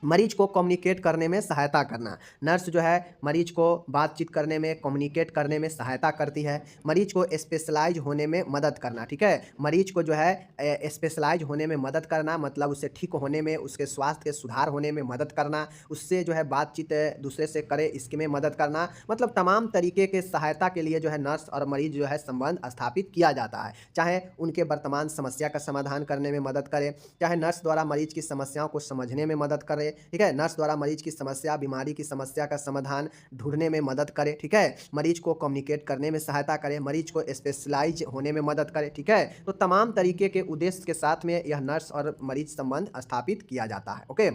मरीज को कम्युनिकेट करने में सहायता करना। नर्स जो है मरीज को बातचीत करने में, कम्युनिकेट करने में सहायता करती है। मरीज को स्पेशलाइज होने में मदद करना, ठीक है। मरीज को जो है स्पेशलाइज होने में मदद करना, मतलब उससे ठीक होने में, उसके स्वास्थ्य के सुधार होने में मदद करना, उससे जो है बातचीत दूसरे से करे, इसमें मदद करना, मतलब तमाम तरीके के सहायता के लिए जो है नर्स और मरीज जो है संबंध स्थापित किया जाता है। चाहे उनके वर्तमान समस्या का समाधान करने में मदद करे, चाहे नर्स द्वारा मरीज की समस्याओं को समझने में मदद करे, ठीक है। नर्स द्वारा मरीज की समस्या, बीमारी की समस्या का समाधान ढूंढने में मदद करे, ठीक है। मरीज को कम्युनिकेट करने में सहायता करे, मरीज को स्पेशलाइज होने में मदद करे, ठीक है। तो तमाम तरीके के उद्देश्य के साथ में यह नर्स और मरीज संबंध स्थापित किया जाता है, ओके।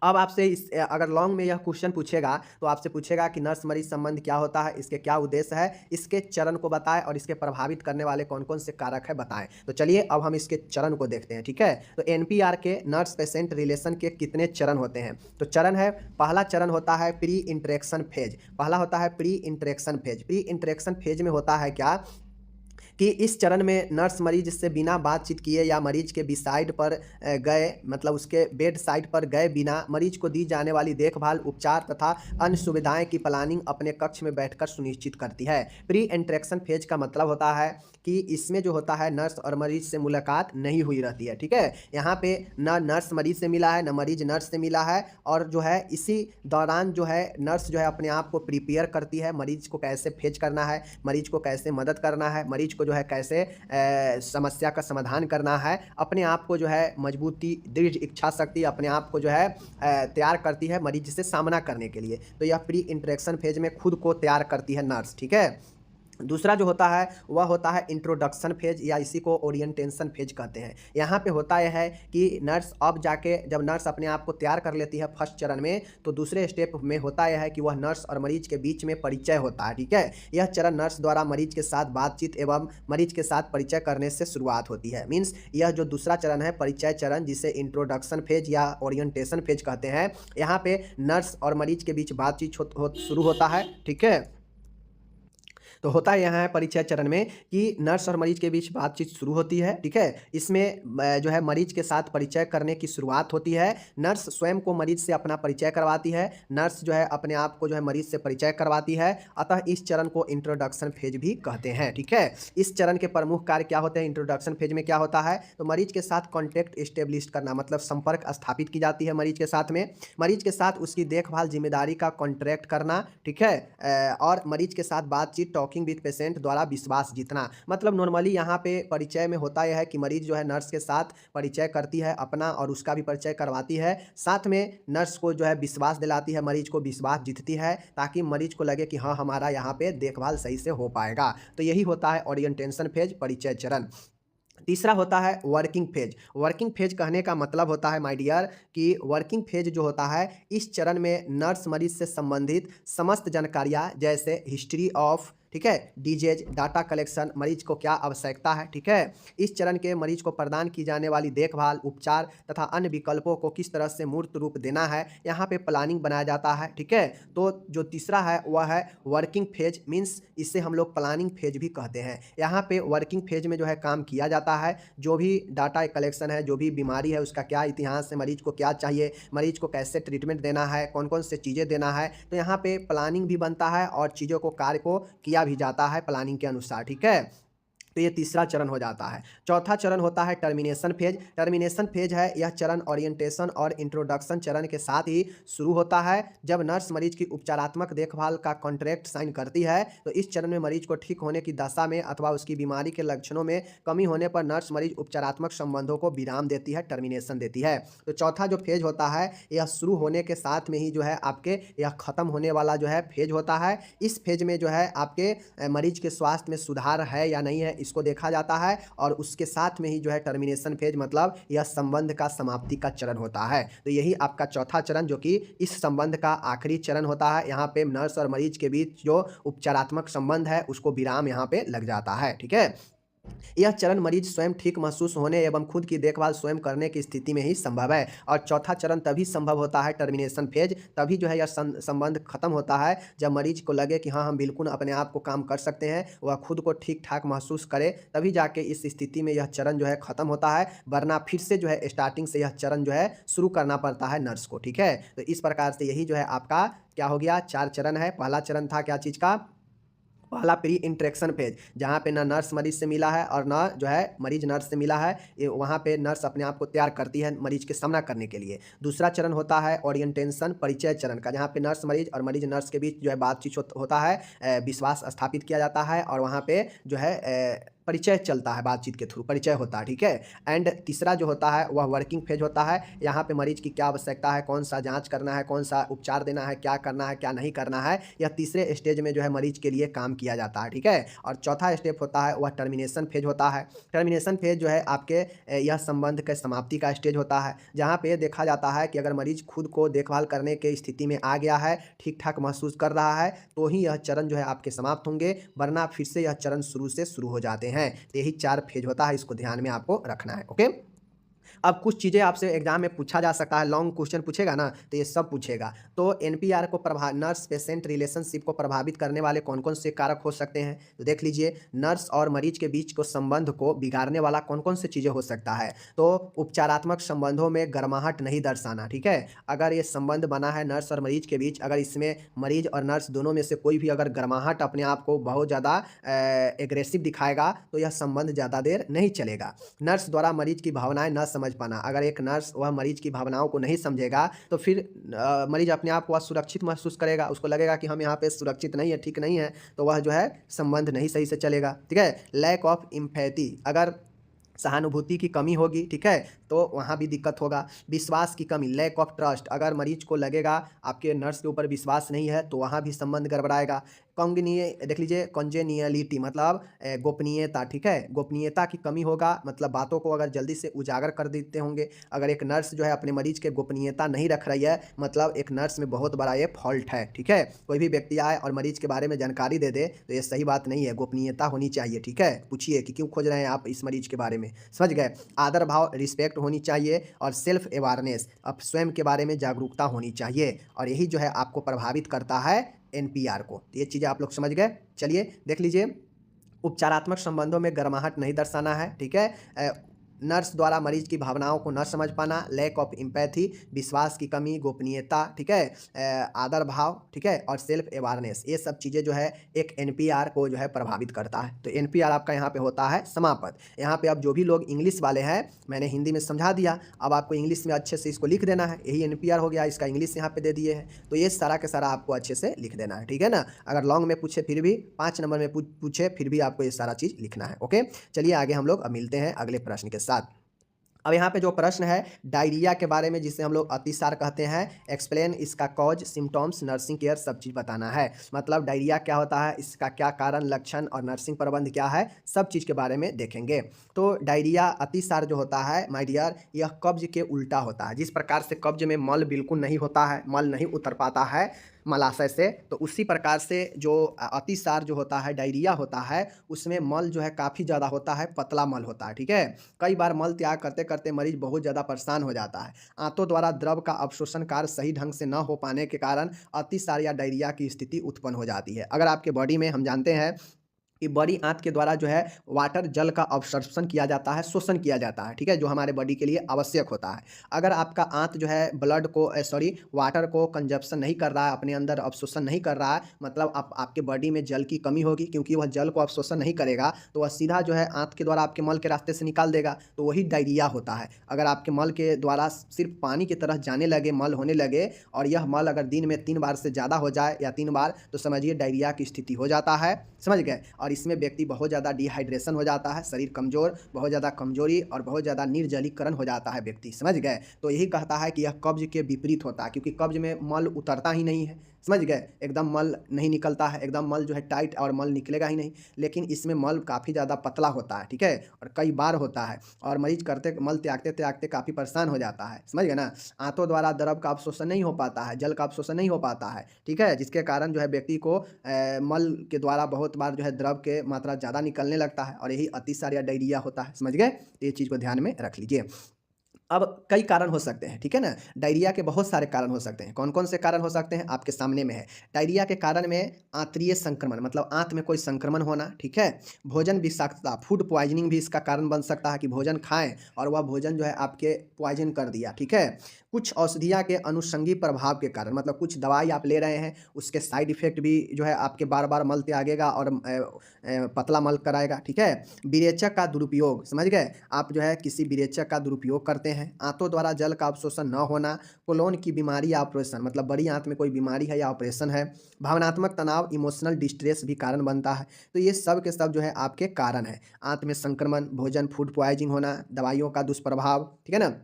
अब आपसे इस अगर लॉन्ग में यह क्वेश्चन पूछेगा तो आपसे पूछेगा कि नर्स मरीज संबंध क्या होता है, इसके क्या उद्देश्य है, इसके चरण को बताएं और इसके प्रभावित करने वाले कौन कौन से कारक है बताएं। तो चलिए अब हम इसके चरण को देखते हैं, ठीक है। तो एनपीआर के नर्स पेशेंट रिलेशन के कितने चरण होते हैं। तो चरण है, पहला चरण होता है प्री इंटरेक्शन फेज। पहला होता है pre interaction phase. Pre interaction phase में होता है क्या कि इस चरण में नर्स मरीज से बिना बातचीत किए या मरीज के बिसाइड पर गए, मतलब उसके बेड साइड पर गए बिना मरीज को दी जाने वाली देखभाल, उपचार तथा अन्य सुविधाएं की प्लानिंग अपने कक्ष में बैठकर सुनिश्चित करती है। प्री इंटरेक्शन फेज का मतलब होता है कि इसमें जो होता है नर्स और मरीज से मुलाकात नहीं हुई रहती है, ठीक है। यहाँ पे न नर्स मरीज से मिला है, न मरीज नर्स से मिला है, और जो है इसी दौरान जो है नर्स जो है अपने आप को प्रिपेयर करती है, मरीज को कैसे फेज करना है, मरीज को कैसे मदद करना है, मरीज को जो है कैसे समस्या का समाधान करना है, अपने आप को जो है मजबूती, दृढ़ इच्छा शक्ति अपने आप को जो है तैयार करती है मरीज से सामना करने के लिए। तो यह प्री इंटरेक्शन फेज में खुद को तैयार करती है नर्स, ठीक है। दूसरा जो होता है वह होता है इंट्रोडक्शन फेज, या इसी को ओरिएंटेशन फेज कहते हैं। यहाँ पे होता यह है कि नर्स अब जाके, जब नर्स अपने आप को तैयार कर लेती है फर्स्ट चरण में, तो दूसरे स्टेप में होता यह है कि वह नर्स और मरीज के बीच में परिचय होता है, ठीक है। यह चरण नर्स द्वारा मरीज के साथ बातचीत एवं मरीज के साथ परिचय करने से शुरुआत होती है। मीन्स यह जो दूसरा चरण है परिचय चरण, जिसे इंट्रोडक्शन फेज या ओरिएंटेशन फेज कहते हैं, यहाँ पे नर्स और मरीज के बीच बातचीत शुरू होता है, ठीक है। तो होता है यहाँ है परिचय चरण में कि नर्स और मरीज के बीच बातचीत शुरू होती है, ठीक है। इसमें जो है मरीज के साथ परिचय करने की शुरुआत होती है। नर्स स्वयं को मरीज से अपना परिचय करवाती है, नर्स जो है अपने आप को जो है मरीज से परिचय करवाती है। अतः इस चरण को इंट्रोडक्शन फेज भी कहते हैं, ठीक है। इस चरण के प्रमुख कार्य क्या होते हैं, इंट्रोडक्शन फेज में क्या होता है, तो मरीज के साथ कॉन्टैक्ट इस्टेब्लिश करना, मतलब संपर्क स्थापित की जाती है मरीज के साथ में, मरीज के साथ उसकी देखभाल जिम्मेदारी का कॉन्ट्रैक्ट करना, ठीक है। और मरीज के साथ बातचीत, टॉकिंग विथ पेशेंट द्वारा विश्वास जीतना। मतलब नॉर्मली यहाँ पे परिचय में होता यह है कि मरीज जो है नर्स के साथ परिचय करती है अपना और उसका भी परिचय करवाती है, साथ में नर्स को जो है विश्वास दिलाती है, मरीज को विश्वास जीतती है ताकि मरीज को लगे कि हाँ हमारा यहाँ पे देखभाल सही से हो पाएगा। तो यही होता है ओरिएंटेशन फेज, परिचय चरण। तीसरा होता है वर्किंग फेज। वर्किंग फेज कहने का मतलब होता है माय डियर कि वर्किंग फेज जो होता है इस चरण में नर्स मरीज से संबंधित समस्त जानकारियाँ जैसे हिस्ट्री ऑफ, ठीक है, डिजीज, डाटा कलेक्शन, मरीज को क्या आवश्यकता है, ठीक है, इस चरण के मरीज को प्रदान की जाने वाली देखभाल, उपचार तथा अन्य विकल्पों को किस तरह से मूर्त रूप देना है, यहाँ पे प्लानिंग बनाया जाता है, ठीक है। तो जो तीसरा है वह है वर्किंग फेज, मीन्स इसे हम लोग प्लानिंग फेज भी कहते हैं। यहाँ पे वर्किंग फेज में जो है काम किया जाता है, जो भी डाटा कलेक्शन है, जो भी बीमारी है उसका क्या इतिहास है, मरीज को क्या चाहिए, मरीज को कैसे ट्रीटमेंट देना है, कौन कौन से चीज़ें देना है, तो यहाँ पे प्लानिंग भी बनता है और चीज़ों को कार्य को किया भी जाता है प्लानिंग के अनुसार, ठीक है। तो ये तीसरा चरण हो जाता है। चौथा चरण होता है टर्मिनेशन फेज। टर्मिनेशन फेज है यह चरण ओरिएंटेशन और इंट्रोडक्शन चरण के साथ ही शुरू होता है। जब नर्स मरीज की उपचारात्मक देखभाल का कॉन्ट्रैक्ट साइन करती है तो इस चरण में मरीज को ठीक होने की दशा में अथवा उसकी बीमारी के लक्षणों में कमी होने पर नर्स मरीज उपचारात्मक संबंधों को विराम देती है, टर्मिनेशन देती है। तो चौथा जो फेज होता है यह शुरू होने के साथ में ही जो है आपके यह खत्म होने वाला जो है फेज होता है। इस फेज में जो है आपके मरीज के स्वास्थ्य में सुधार है या नहीं है इसको देखा जाता है और उसके साथ में ही जो है टर्मिनेशन फेज मतलब यह संबंध का समाप्ति का चरण होता है। तो यही आपका चौथा चरण जो कि इस संबंध का आखिरी चरण होता है। यहाँ पे नर्स और मरीज के बीच जो उपचारात्मक संबंध है उसको विराम यहाँ पे लग जाता है, ठीक है। यह चरण मरीज स्वयं ठीक महसूस होने एवं खुद की देखभाल स्वयं करने की स्थिति में ही संभव है। और चौथा चरण तभी संभव होता है, टर्मिनेशन फेज, तभी जो है यह संबंध खत्म होता है जब मरीज को लगे कि हाँ हम बिल्कुल अपने आप को काम कर सकते हैं, वह खुद को ठीक ठाक महसूस करे, तभी जाके इस स्थिति में यह चरण जो है खत्म होता है। वरना फिर से जो है स्टार्टिंग से यह चरण जो है शुरू करना पड़ता है नर्स को, ठीक है। तो इस प्रकार से यही जो है आपका क्या हो गया, 4 चरण है। पहला चरण था क्या चीज़ का, पहला प्री इंटरेक्शन फेज, जहाँ पे ना नर्स मरीज से मिला है और ना जो है मरीज नर्स से मिला है, ये वहाँ पे नर्स अपने आप को तैयार करती है मरीज के सामना करने के लिए। दूसरा चरण होता है ओरिएंटेशन, परिचय चरण का, जहाँ पे नर्स मरीज और मरीज नर्स के बीच जो है बातचीत होता है, विश्वास स्थापित किया जाता है और वहाँ पे जो है परिचय चलता है, बातचीत के थ्रू परिचय होता है, ठीक है। एंड तीसरा जो होता है वह वर्किंग फेज होता है। यहाँ पे मरीज की क्या आवश्यकता है, कौन सा जांच करना है, कौन सा उपचार देना है, क्या करना है क्या नहीं करना है, यह तीसरे स्टेज में जो है मरीज के लिए काम किया जाता है, ठीक है। और चौथा स्टेप होता है वह टर्मिनेशन फेज होता है। टर्मिनेशन फेज जो है आपके यह संबंध के समाप्ति का स्टेज होता है, जहाँ पे देखा जाता है कि अगर मरीज खुद को देखभाल करने के स्थिति में आ गया है, ठीक ठाक महसूस कर रहा है, तो ही यह चरण जो है आपके समाप्त होंगे, वरना फिर से यह चरण शुरू से शुरू हो जाते हैं। तो यही 4 फेज होता है, इसको ध्यान में आपको रखना है, ओके। अब कुछ चीज़ें आपसे एग्जाम में पूछा जा सकता है, लॉन्ग क्वेश्चन पूछेगा ना तो ये सब पूछेगा। तो एनपीआर को नर्स पेशेंट रिलेशनशिप को प्रभावित करने वाले कौन कौन से कारक हो सकते हैं, तो देख लीजिए। नर्स और मरीज के बीच को संबंध को बिगाड़ने वाला कौन कौन सी चीज़ें हो सकता है, तो उपचारात्मक संबंधों में गर्माहट नहीं दर्शाना, ठीक है। अगर ये संबंध बना है नर्स और मरीज के बीच, अगर इसमें मरीज और नर्स दोनों में से कोई भी अगर गर्माहट अपने आप को बहुत ज़्यादा एग्रेसिव दिखाएगा तो यह संबंध ज़्यादा देर नहीं चलेगा। नर्स द्वारा मरीज की भावनाएं न समझ पाना, अगर एक नर्स वह मरीज की भावनाओं को नहीं समझेगा तो फिर मरीज अपने आप को असुरक्षित महसूस करेगा, उसको लगेगा कि हम यहाँ पे सुरक्षित नहीं है, ठीक नहीं है, तो वह जो है संबंध नहीं सही से चलेगा, ठीक है। लैक ऑफ एम्पैथी, अगर सहानुभूति की कमी होगी, ठीक है, तो वहाँ भी दिक्कत होगा। विश्वास की कमी, लैक ऑफ ट्रस्ट, अगर मरीज को लगेगा आपके नर्स के ऊपर विश्वास नहीं है तो वहाँ भी संबंध गड़बड़ाएगा। देख लीजिए कॉन्जेनियलिटी मतलब गोपनीयता, ठीक है, गोपनीयता की कमी होगा, मतलब बातों को अगर जल्दी से उजागर कर देते होंगे। अगर एक नर्स जो है अपने मरीज के गोपनीयता नहीं रख रही है, मतलब एक नर्स में बहुत बड़ा ये फॉल्ट है, ठीक है। कोई भी व्यक्ति आए और मरीज के बारे में जानकारी दे दे तो ये सही बात नहीं है, गोपनीयता होनी चाहिए, ठीक है। पूछिए कि क्यों खोज रहे हैं आप इस मरीज के बारे में, समझ गए। आदर भाव, रिस्पेक्ट होनी चाहिए और सेल्फ अवेयरनेस, अब स्वयं के बारे में जागरूकता होनी चाहिए, और यही जो है आपको प्रभावित करता है एनपीआर को। तो ये चीज़ें आप लोग समझ गए। चलिए देख लीजिए, उपचारात्मक संबंधों में गर्माहट नहीं दर्शाना है, ठीक है। नर्स द्वारा मरीज की भावनाओं को न समझ पाना, लैक ऑफ एम्पैथी, विश्वास की कमी, गोपनीयता, ठीक है, आदर भाव, ठीक है, और सेल्फ अवेयरनेस, ये सब चीज़ें जो है एक एनपीआर को जो है प्रभावित करता है। तो एनपीआर आपका यहाँ पे होता है समापद। यहाँ पे अब जो भी लोग इंग्लिश वाले हैं, मैंने हिंदी में समझा दिया, अब आपको इंग्लिश में अच्छे से इसको लिख देना है। यही एनपीआर हो गया, इसका इंग्लिश यहाँ पे दे दिए हैं। तो ये सारा के सारा आपको अच्छे से लिख देना है, ठीक है ना। अगर लॉन्ग में पूछे फिर भी, 5 नंबर में पूछे फिर भी आपको ये सारा चीज़ लिखना है। ओके, चलिए आगे हम लोग अब मिलते हैं अगले प्रश्न के साथ। अब यहाँ पे जो प्रश्न है डायरिया के बारे में, जिसे हम लोग अतिसार कहते हैं, एक्सप्लेन इसका कॉज, सिम्टम्स, नर्सिंग केयर, सब चीज़ बताना है। मतलब डायरिया क्या होता है, इसका क्या कारण, लक्षण और नर्सिंग प्रबंध क्या है, सब चीज़ के बारे में देखेंगे। तो डायरिया अतिसार जो होता है माय डियर, यह कब्ज के उल्टा होता है। जिस प्रकार से कब्ज में मल बिल्कुल नहीं होता है, मल नहीं उतर पाता है मलाशय से, तो उसी प्रकार से जो अतिसार जो होता है, डायरिया होता है, उसमें मल जो है काफ़ी ज़्यादा होता है, पतला मल होता है, ठीक है। कई बार मल त्याग करते करते मरीज बहुत ज़्यादा परेशान हो जाता है। आंतों द्वारा द्रव का अवशोषण कार्य सही ढंग से न हो पाने के कारण अतिसार या डायरिया की स्थिति उत्पन्न हो जाती है। अगर आपके बॉडी में, हम जानते हैं कि बड़ी आंत के द्वारा जो है वाटर, जल का अवशोषण किया जाता है, शोषण किया जाता है, ठीक है, जो हमारे बॉडी के लिए आवश्यक होता है। अगर आपका आंत जो है ब्लड को वाटर को कंजप्शन नहीं कर रहा है, अपने अंदर अवशोषण नहीं कर रहा है, मतलब आपके बॉडी में जल की कमी होगी, क्योंकि वह जल को अवशोषण नहीं करेगा तो वह सीधा जो है आंत के द्वारा आपके मल के रास्ते से निकाल देगा, तो वही डायरिया होता है। अगर आपके मल के द्वारा सिर्फ पानी की तरह जाने लगे, मल होने लगे, और यह मल अगर दिन में 3 बार से ज़्यादा हो जाए या 3 बार, तो समझिए डायरिया की स्थिति हो जाता है, समझ गए। और इसमें व्यक्ति बहुत ज़्यादा डिहाइड्रेशन हो जाता है, शरीर कमज़ोर, बहुत ज़्यादा कमजोरी और बहुत ज़्यादा निर्जलीकरण हो जाता है व्यक्ति, समझ गए। तो यही कहता है कि यह कब्ज के विपरीत होता है, क्योंकि कब्ज में मल उतरता ही नहीं है, समझ गए, एकदम मल नहीं निकलता है, एकदम मल जो है टाइट और मल निकलेगा ही नहीं। लेकिन इसमें मल काफ़ी ज़्यादा पतला होता है, ठीक है, और कई बार होता है, और मरीज करते मल त्यागते त्यागते काफ़ी परेशान हो जाता है, समझ गए ना। आंतों द्वारा द्रव का अवशोषण नहीं हो पाता है, जल का अवशोषण नहीं हो पाता है, ठीक है, जिसके कारण जो है व्यक्ति को मल के द्वारा बहुत बार जो है द्रव के मात्रा ज़्यादा निकलने लगता है, और यही अतिसार या डायरिया होता है, समझ गए। तो ये चीज़ को ध्यान में रख लीजिए। अब कई कारण हो सकते हैं, ठीक है ना। डायरिया के बहुत सारे कारण हो सकते हैं। कौन कौन से कारण हो सकते हैं, आपके सामने में है। डायरिया के कारण में आंतरीय संक्रमण, मतलब आंत में कोई संक्रमण होना, ठीक है। भोजन विषाक्तता, फूड पॉइजनिंग भी इसका कारण बन सकता है, कि भोजन खाएं और वह भोजन जो है आपके पॉइजन कर दिया, ठीक है। कुछ औषधियाँ के अनुषंगी प्रभाव के कारण, मतलब कुछ दवाई आप ले रहे हैं, उसके साइड इफेक्ट भी जो है आपके बार बार मल त्यागेगा और पतला मल कराएगा, ठीक है। विरेचक का दुरुपयोग, समझ गए, आप जो है किसी विरेचक का दुरुपयोग करते हैं। आंतों द्वारा जल का अवशोषण न होना, कोलोन की बीमारी या ऑपरेशन, मतलब बड़ी आंत में कोई बीमारी है या ऑपरेशन है। भावनात्मक तनाव, इमोशनल डिस्ट्रेस भी कारण बनता है। तो ये सब के सब जो है आपके कारण है। आंत में संक्रमण, भोजन फूड पॉइजनिंग होना, दवाइयों का दुष्प्रभाव, ठीक है ना।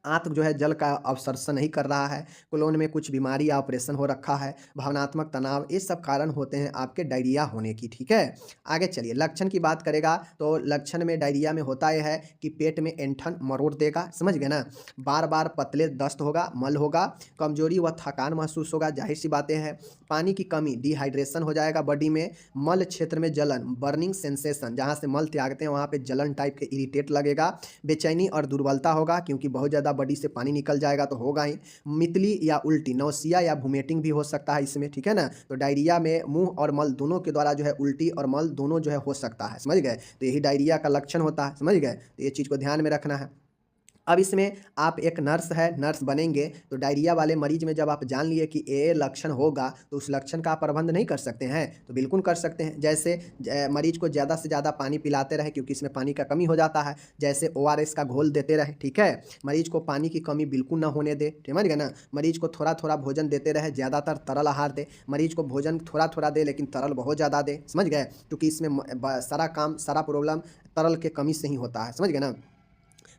आंत जो है जल का अवशोषण नहीं कर रहा है, कोलोन में कुछ बीमारी या ऑपरेशन हो रखा है, भावनात्मक तनाव, ये सब कारण होते हैं आपके डायरिया होने की, ठीक है। आगे चलिए, लक्षण की बात करेगा तो लक्षण में डायरिया में होता यह है कि पेट में ऐंठन मरोड़ देगा, समझ गए ना। बार बार पतले दस्त होगा, मल होगा, कमजोरी व थकान महसूस होगा, जाहिर सी बातें हैं। पानी की कमी, डिहाइड्रेशन हो जाएगा बॉडी में। मल क्षेत्र में जलन, बर्निंग सेंसेशन, जहाँ से मल त्यागते हैं वहाँ पे जलन टाइप के इरिटेट लगेगा। बेचैनी और दुर्बलता होगा, क्योंकि बहुत ज़्यादा बॉडी से पानी निकल जाएगा तो होगा ही। मितली या उल्टी, नौसिया या वोमिटिंग भी हो सकता है इसमें, ठीक है ना। तो डायरिया में मुंह और मल दोनों के द्वारा जो है उल्टी और मल दोनों जो है हो सकता है, समझ गए। तो यही डायरिया का लक्षण होता है, समझ गए। तो ये चीज़ को ध्यान में रखना है। अब इसमें आप एक नर्स है, नर्स बनेंगे तो डायरिया वाले मरीज में जब आप जान लिए कि ये लक्षण होगा, तो उस लक्षण का प्रबंध नहीं कर सकते हैं, तो बिल्कुल कर सकते हैं। जैसे मरीज को ज़्यादा से ज़्यादा पानी पिलाते रहे, क्योंकि इसमें पानी का कमी हो जाता है। जैसे ORS का घोल देते रहे, ठीक है। मरीज को पानी की कमी बिल्कुल ना होने दे, समझ गए ना। मरीज को थोड़ा थोड़ा भोजन देते रहे, ज़्यादातर तरल आहार दे। मरीज को भोजन थोड़ा थोड़ा दे, लेकिन तरल बहुत ज़्यादा दे, समझ गए, क्योंकि इसमें सारा काम, सारा प्रॉब्लम तरल के कमी से ही होता है, समझ गए ना।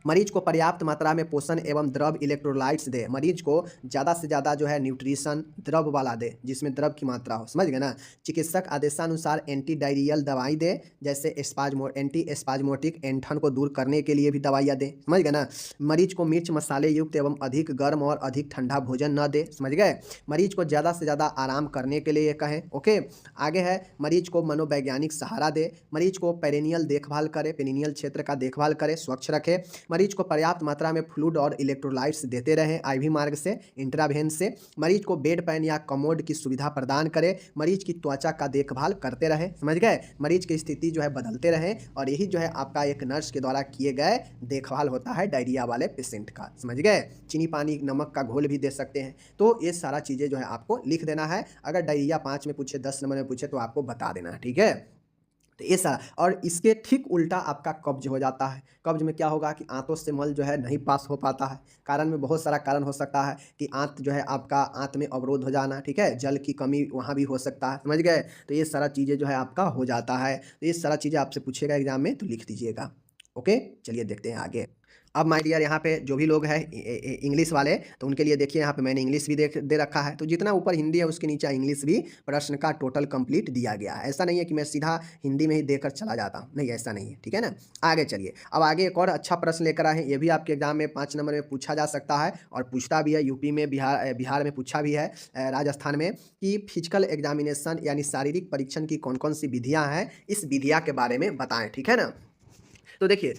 मरीज को पर्याप्त मात्रा में पोषण एवं द्रव इलेक्ट्रोलाइट्स दे। मरीज को ज़्यादा से ज़्यादा जो है न्यूट्रिशन द्रव वाला दे, जिसमें द्रव की मात्रा हो, समझ गए ना। चिकित्सक आदेशानुसार एंटी डायरियल दवाई दे, जैसे एंटी एस्पाजमोटिक, ऐंठन को दूर करने के लिए भी दवाइयाँ दें, समझ गए ना। मरीज को मिर्च मसाले युक्त एवं अधिक गर्म और अधिक ठंडा भोजन न दे, समझ गए। मरीज को ज़्यादा से ज़्यादा आराम करने के लिए कहें, ओके। आगे है, मरीज को मनोवैज्ञानिक सहारा दे। मरीज को पेरिनियल देखभाल करे, पेरिनियल क्षेत्र का देखभाल करे, स्वच्छ रखे। मरीज को पर्याप्त मात्रा में फ्लूइड और इलेक्ट्रोलाइट्स देते रहें आईवी मार्ग से, इंट्रावेन से। मरीज को बेड पैन या कमोड की सुविधा प्रदान करें। मरीज की त्वचा का देखभाल करते रहें, समझ गए। मरीज की स्थिति जो है बदलते रहें, और यही जो है आपका एक नर्स के द्वारा किए गए देखभाल होता है डायरिया वाले पेशेंट का, समझ गए। चीनी पानी नमक का घोल भी दे सकते हैं। तो ये सारा चीज़ें जो है आपको लिख देना है। अगर डायरिया 5 में पूछे, 10 नंबर में पूछे तो आपको बता देना है, ठीक है। तो ये सारा, और इसके ठीक उल्टा आपका कब्ज हो जाता है। कब्ज में क्या होगा कि आंतों से मल जो है नहीं पास हो पाता है। कारण में बहुत सारा कारण हो सकता है कि आंत जो है आपका, आंत में अवरोध हो जाना, ठीक है, जल की कमी वहाँ भी हो सकता है, समझ गए। तो ये सारा चीज़ें जो है आपका हो जाता है। तो ये सारा चीज़ें आपसे पूछेगा एग्जाम में, तो लिख दीजिएगा। ओके, चलिए देखते हैं आगे। अब माय डियर, यहाँ पे जो भी लोग हैं इंग्लिश वाले, तो उनके लिए देखिए यहाँ पे मैंने इंग्लिश भी दे रखा है। तो जितना ऊपर हिंदी है उसके नीचे इंग्लिश भी प्रश्न का टोटल कंप्लीट दिया गया है। ऐसा नहीं है कि मैं सीधा हिंदी में ही देकर चला जाता हूँ, नहीं, ऐसा नहीं है, ठीक है ना। आगे चलिए, अब आगे एक और अच्छा प्रश्न लेकर आए हैं। ये भी आपके एग्जाम में 5 नंबर में पूछा जा सकता है, और पूछता भी है। यूपी में, बिहार में पूछा भी है, राजस्थान में, कि फिजिकल एग्जामिनेशन यानी शारीरिक परीक्षण की कौन कौन सी विधियाँ हैं, इस विधिया के बारे में बताएं, ठीक है ना। तो देखिए,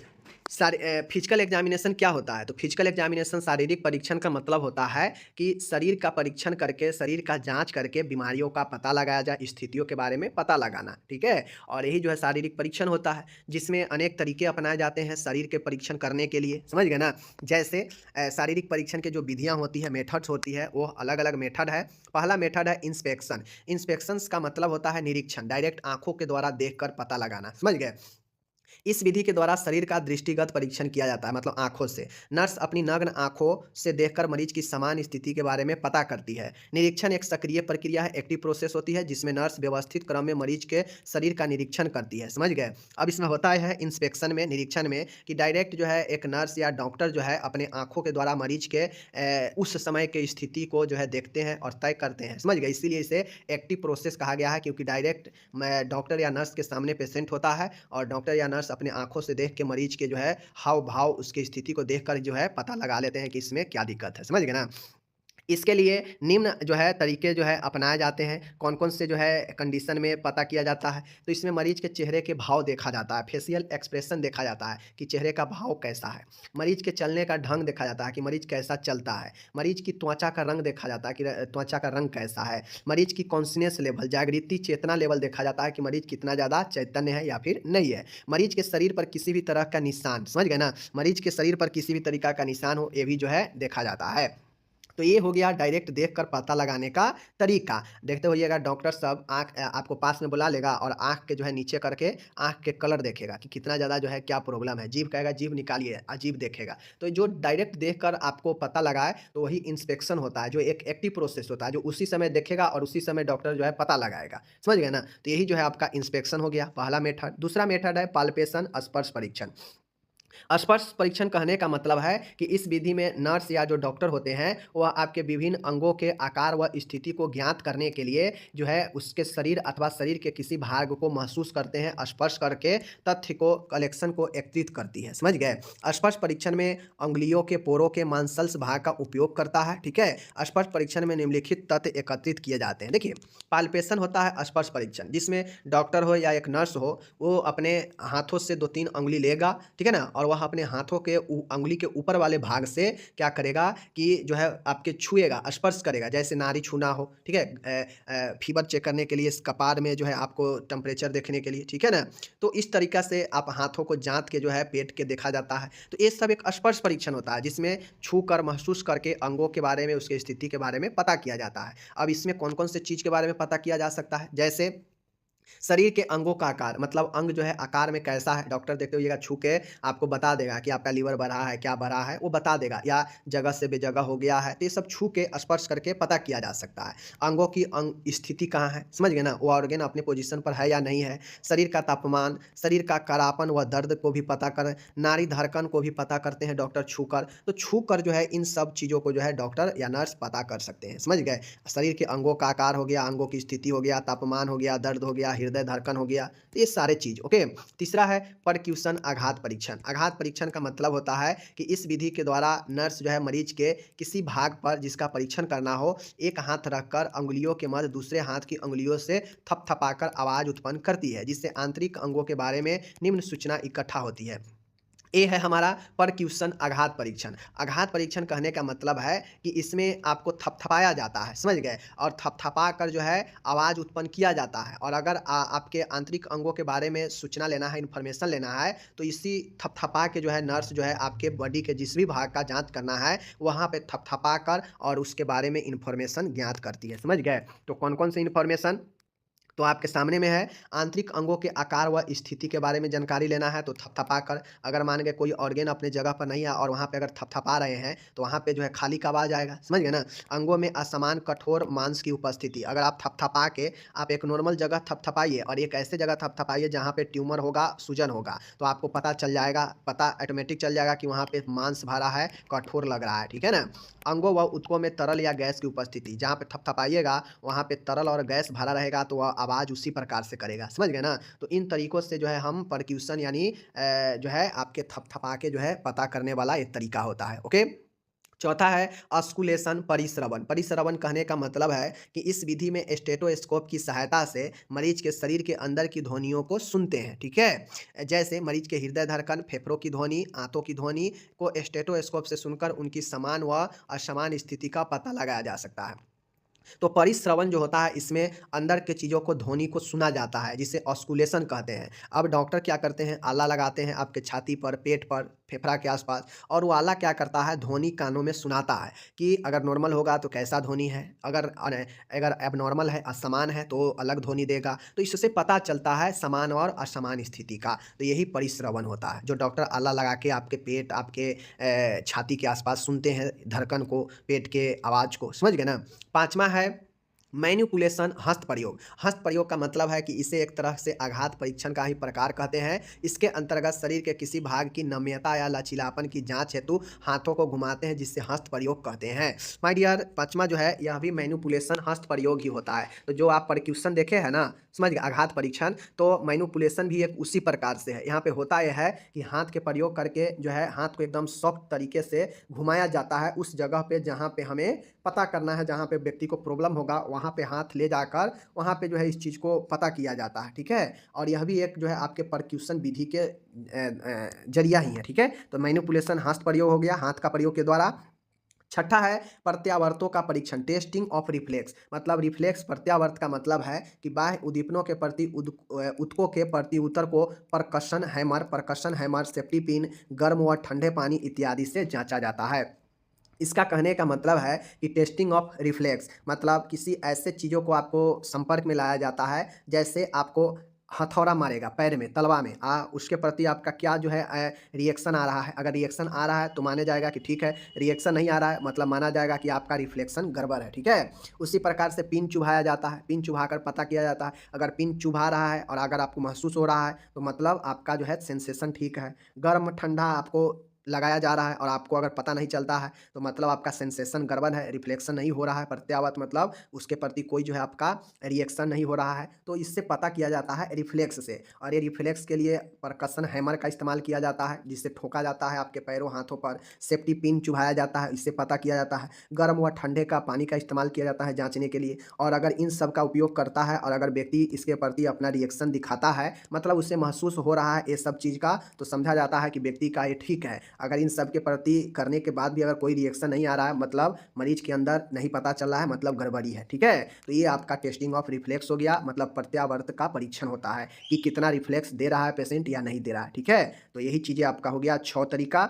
फिजिकल एग्जामिनेशन क्या होता है। तो फिजिकल एग्जामिनेशन शारीरिक परीक्षण का मतलब होता है कि शरीर का परीक्षण करके, शरीर का जांच करके बीमारियों का पता लगाया जाए, स्थितियों के बारे में पता लगाना, ठीक है। और यही जो है शारीरिक परीक्षण होता है, जिसमें अनेक तरीके अपनाए जाते हैं शरीर के परीक्षण करने के लिए, समझ गए ना। जैसे शारीरिक परीक्षण के जो विधियाँ होती है, मेथड्स होती है, वो अलग अलग मेथड है। पहला मेथड है इंस्पेक्शन। इंस्पेक्शंस का मतलब होता है निरीक्षण, डायरेक्ट आंखों के द्वारा देखकर पता लगाना, समझ गए। इस विधि के द्वारा शरीर का दृष्टिगत परीक्षण किया जाता है, मतलब आंखों से। नर्स अपनी नग्न आंखों से देखकर मरीज की समान स्थिति के बारे में पता करती है। निरीक्षण एक सक्रिय प्रक्रिया है, एक्टिव प्रोसेस होती है, जिसमें नर्स व्यवस्थित क्रम में मरीज के शरीर का निरीक्षण करती है, समझ गए। अब इसमें होता है इंस्पेक्शन में, निरीक्षण में, कि डायरेक्ट जो है एक नर्स या डॉक्टर जो है अपने आंखों के द्वारा मरीज के उस समय के स्थिति को जो है देखते हैं और तय करते हैं, समझ गए। इसीलिए इसे एक्टिव प्रोसेस कहा गया है, क्योंकि डायरेक्ट डॉक्टर या नर्स के सामने पेशेंट होता है, और डॉक्टर या नर्स अपने आंखों से देख के मरीज के जो है हाव भाव, उसकी स्थिति को देखकर जो है पता लगा लेते हैं कि इसमें क्या दिक्कत है, समझ गए ना। इसके लिए निम्न जो है तरीके जो है अपनाए जाते हैं। कौन कौन से जो है कंडीशन में पता किया जाता है। तो इसमें मरीज के चेहरे के भाव देखा जाता है, फेशियल एक्सप्रेशन देखा जाता है कि चेहरे का भाव कैसा है। मरीज के चलने का ढंग देखा जाता है कि मरीज कैसा चलता है। मरीज की त्वचा का रंग देखा जाता है कि त्वचा का रंग कैसा है। मरीज की कॉन्शियस लेवल, जागृति चेतना लेवल देखा जाता है कि मरीज कितना ज़्यादा चैतन्य है या फिर नहीं है। मरीज के शरीर पर किसी भी तरह का निशान, समझ गए ना, मरीज के शरीर पर किसी भी तरीका का निशान हो, ये भी जो है देखा जाता है। तो ये हो गया डायरेक्ट देखकर पता लगाने का तरीका। देखते होइएगा, डॉक्टर साहब आपको पास में बुला लेगा और आँख के जो है नीचे करके आँख के कलर देखेगा कि कितना ज़्यादा जो है क्या प्रॉब्लम है। जीभ कहेगा जीभ निकालिए, अजीब देखेगा। तो जो डायरेक्ट देखकर आपको पता लगाए, तो वही इंस्पेक्शन होता है, जो एक एक्टिव प्रोसेस होता है, जो उसी समय देखेगा और उसी समय डॉक्टर जो है पता लगाएगा, समझ गए ना। तो यही जो है आपका इंस्पेक्शन हो गया, पहला मेथड। दूसरा मेथड है पाल्पेशन, स्पर्श परीक्षण। स्पर्श परीक्षण कहने का मतलब है कि इस विधि में नर्स या जो डॉक्टर होते हैं, वह आपके विभिन्न अंगों के आकार व स्थिति को ज्ञात करने के लिए जो है उसके शरीर अथवा शरीर के किसी भाग को महसूस करते हैं, स्पर्श करके तथ्य को, कलेक्शन को एकत्रित करती है, समझ गए। स्पर्श परीक्षण में अंगुलियों के पोरों के मांसल्स भाग का उपयोग करता है, ठीक है। स्पर्श परीक्षण में निम्नलिखित तथ्य एकत्रित किए जाते हैं। देखिए, पाल्पेशन होता है स्पर्श परीक्षण, जिसमें डॉक्टर हो या एक नर्स हो, वो अपने हाथों से 2-3 अंगुली लेगा, ठीक है ना, और वह अपने हाथों के अंगुली के ऊपर वाले भाग से क्या करेगा कि जो है आपके छुएगा, स्पर्श करेगा, जैसे नाड़ी छूना हो, ठीक है। फीवर चेक करने के लिए, इस कपार में जो है आपको टेम्परेचर देखने के लिए, ठीक है ना। तो इस तरीका से आप हाथों को जांच के जो है पेट के देखा जाता है। तो ये सब एक स्पर्श परीक्षण होता है, जिसमें छू कर महसूस करके अंगों के बारे में, उसकी स्थिति के बारे में पता किया जाता है। अब इसमें कौन कौन से चीज़ के बारे में पता किया जा सकता है, जैसे शरीर के अंगों का आकार, मतलब अंग जो है आकार में कैसा है, डॉक्टर देखते हुए छू के आपको बता देगा कि आपका लीवर बढ़ा है, क्या बढ़ा है, वो बता देगा, या जगह से बेजगह हो गया है। तो ये सब छू के, स्पर्श करके पता किया जा सकता है। अंगों की अंग स्थिति कहाँ है, समझ गए ना, वो ऑर्गन अपने पोजीशन पर है या नहीं है। शरीर का तापमान, शरीर का करापन व दर्द को भी पता कर, नाड़ी धड़कन को भी पता करते हैं डॉक्टर छू कर। तो छू कर जो है इन सब चीज़ों को जो है डॉक्टर या नर्स पता कर सकते हैं, समझ गए। शरीर के अंगों का आकार हो गया, अंगों की स्थिति हो गया, तापमान हो गया, दर्द हो गया, हृदय धड़कन हो गया, तो ये सारे चीज। ओके। तीसरा है परक्यूशन, आघात परीक्षण। आघात परीक्षण का मतलब होता है कि इस विधि के द्वारा नर्स जो है मरीज के किसी भाग पर जिसका परीक्षण करना हो, एक हाथ रखकर अंगुलियों के मध्य दूसरे हाथ की अंगुलियों से थपथपाकर आवाज उत्पन्न करती है, जिससे आंतरिक अंगों के बारे में निम्न सूचना इकट्ठा होती है। ए है हमारा परक्यूशन आघात परीक्षण। आघात परीक्षण कहने का मतलब है कि इसमें आपको थपथपाया जाता है, समझ गए? और थपथपा कर जो है आवाज़ उत्पन्न किया जाता है, और अगर आपके आंतरिक अंगों के बारे में सूचना लेना है, इन्फॉर्मेशन लेना है, तो इसी थपथपा के जो है नर्स जो है आपके बॉडी के जिस भी भाग का जाँच करना है, वहाँ पे थपथपा कर और उसके बारे में इन्फॉर्मेशन ज्ञात करती है, समझ गए? तो कौन-कौन सी इन्फॉर्मेशन? तो आपके सामने में है, आंतरिक अंगों के आकार व स्थिति के बारे में जानकारी लेना है तो थपथपा कर, अगर मान गए कोई ऑर्गन अपने जगह पर नहीं है और वहाँ पे अगर थपथपा रहे हैं तो वहाँ पे जो है खाली का आवाज़ आएगा, समझ गए ना? अंगों में असमान कठोर मांस की उपस्थिति, अगर आप थपथपा के आप एक नॉर्मल जगह थपथपाइए और एक ऐसे जगह थपथपाइए जहाँ पे ट्यूमर होगा, सूजन होगा, तो आपको पता चल जाएगा, पता ऑटोमेटिक चल जाएगा कि वहाँ पे मांस भरा है, कठोर लग रहा है, ठीक है ना? अंगों व ऊतकों में तरल या गैस की उपस्थिति, जहाँ पे थपथपाइएगा वहाँ पे तरल और गैस भरा रहेगा तो वह आवाज़ उसी प्रकार से करेगा, समझ गए ना? तो इन तरीकों से जो है हम परक्यूशन यानी जो है आपके थपथपा के जो है पता करने वाला एक तरीका होता है, ओके? चौथा है ऑस्कुलेशन परिश्रवण। परिश्रवण कहने का मतलब है कि इस विधि में स्टेथोस्कोप की सहायता से मरीज के शरीर के अंदर की ध्वनियों को सुनते हैं, ठीक है? जैसे मरीज के हृदय धड़कन, फेफड़ों की ध्वनि, आंतों की ध्वनि को स्टेथोस्कोप से सुनकर उनकी समान व असमान स्थिति का पता लगाया जा सकता है। तो परिश्रवण जो होता है इसमें अंदर के चीज़ों को, ध्वनि को सुना जाता है, जिसे ऑस्कुलेशन कहते हैं। अब डॉक्टर क्या करते हैं, आला लगाते हैं आपके छाती पर, पेट पर, फेफड़ा के आसपास, और वो आला क्या करता है, ध्वनि कानों में सुनाता है कि अगर नॉर्मल होगा तो कैसा ध्वनि है, अगर एबनॉर्मल है, असमान है तो अलग ध्वनि देगा। तो इससे पता चलता है समान और असमान स्थिति का। तो यही परिश्रवण होता है जो डॉक्टर आला लगा के आपके पेट, आपके छाती के आसपास सुनते हैं धड़कन को, पेट के आवाज़ को, समझ गए ना? पाँचवा है मैनिपुलेशन हस्त प्रयोग। हस्त प्रयोग का मतलब है कि इसे एक तरह से आघात परीक्षण का ही प्रकार कहते हैं। इसके अंतर्गत शरीर के किसी भाग की नम्यता या लचीलापन की जांच हेतु हाथों को घुमाते हैं, जिससे हस्त प्रयोग कहते हैं। माय डियर, पाँचवा जो है यह भी मैनिपुलेशन हस्त प्रयोग ही होता है। तो जो आप परक्यूशन देखे हैं ना, समझ गए, आघात परीक्षण, तो मैनिपुलेशन भी एक उसी प्रकार से है। यहाँ पे होता यह है कि हाथ के प्रयोग करके जो है हाथ को एकदम सॉफ्ट तरीके से घुमाया जाता है उस जगह पे जहाँ पे हमें पता करना है, जहाँ पे व्यक्ति को प्रॉब्लम होगा वहाँ पे हाथ ले जाकर वहाँ पे जो है इस चीज़ को पता किया जाता है, ठीक है? और यह भी एक जो है आपके परक्यूशन विधि के जरिया ही है, ठीक है? तो मैनिपुलेशन हस्त प्रयोग हो गया, हाथ का प्रयोग के द्वारा। छठा है प्रत्यावर्तों का परीक्षण, टेस्टिंग ऑफ रिफ्लेक्स। मतलब रिफ्लेक्स, प्रत्यावर्त का मतलब है कि बाह्य उद्दीपनों के प्रति ऊतकों के प्रति उत्तर को परकशन हैमर, सेफ्टी पिन, गर्म व ठंडे पानी इत्यादि से जांचा जाता है। इसका कहने का मतलब है कि टेस्टिंग ऑफ रिफ्लेक्स मतलब किसी ऐसे चीज़ों को आपको संपर्क में लाया जाता है, जैसे आपको हथौड़ा मारेगा पैर में, तलवा में, उसके प्रति आपका क्या जो है रिएक्शन आ रहा है। अगर रिएक्शन आ रहा है तो माने जाएगा कि ठीक है, रिएक्शन नहीं आ रहा है मतलब माना जाएगा कि आपका रिफ्लेक्शन गड़बड़ है, ठीक है? उसी प्रकार से पिन चुभाया जाता है, पिन चुभा कर पता किया जाता है। अगर पिन चुभा रहा है और अगर आपको महसूस हो रहा है तो मतलब आपका जो है सेंसेशन ठीक है। गर्म ठंडा आपको लगाया जा रहा है और आपको अगर पता नहीं चलता है तो मतलब आपका सेंसेशन गड़बड़ है, रिफ्लेक्शन नहीं हो रहा है। प्रत्यावर्त मतलब उसके प्रति कोई जो है आपका रिएक्शन नहीं हो रहा है, तो इससे पता किया जाता है रिफ्लेक्स से। और ये रिफ्लेक्स के लिए परकशन हैमर का इस्तेमाल किया जाता है, जिससे ठोका जाता है आपके पैरों हाथों पर। सेफ्टी पिन चुभाया जाता है, इससे पता किया जाता है। गर्म व ठंडे का पानी का इस्तेमाल किया जाता है जांचने के लिए। और अगर इन सब का उपयोग करता है और अगर व्यक्ति इसके प्रति अपना रिएक्शन दिखाता है, मतलब उसे महसूस हो रहा है ये सब चीज़ का, तो समझा जाता है कि व्यक्ति का ये ठीक है। अगर इन सब के प्रति करने के बाद भी अगर कोई रिएक्शन नहीं आ रहा है, मतलब मरीज के अंदर नहीं पता चल रहा है, मतलब गड़बड़ी है, ठीक है? तो ये आपका टेस्टिंग ऑफ रिफ्लेक्स हो गया, मतलब प्रत्यावर्त का परीक्षण होता है कि कितना रिफ्लेक्स दे रहा है पेशेंट या नहीं दे रहा है, ठीक है? तो यही चीज़ें आपका हो गया 6 तरीका।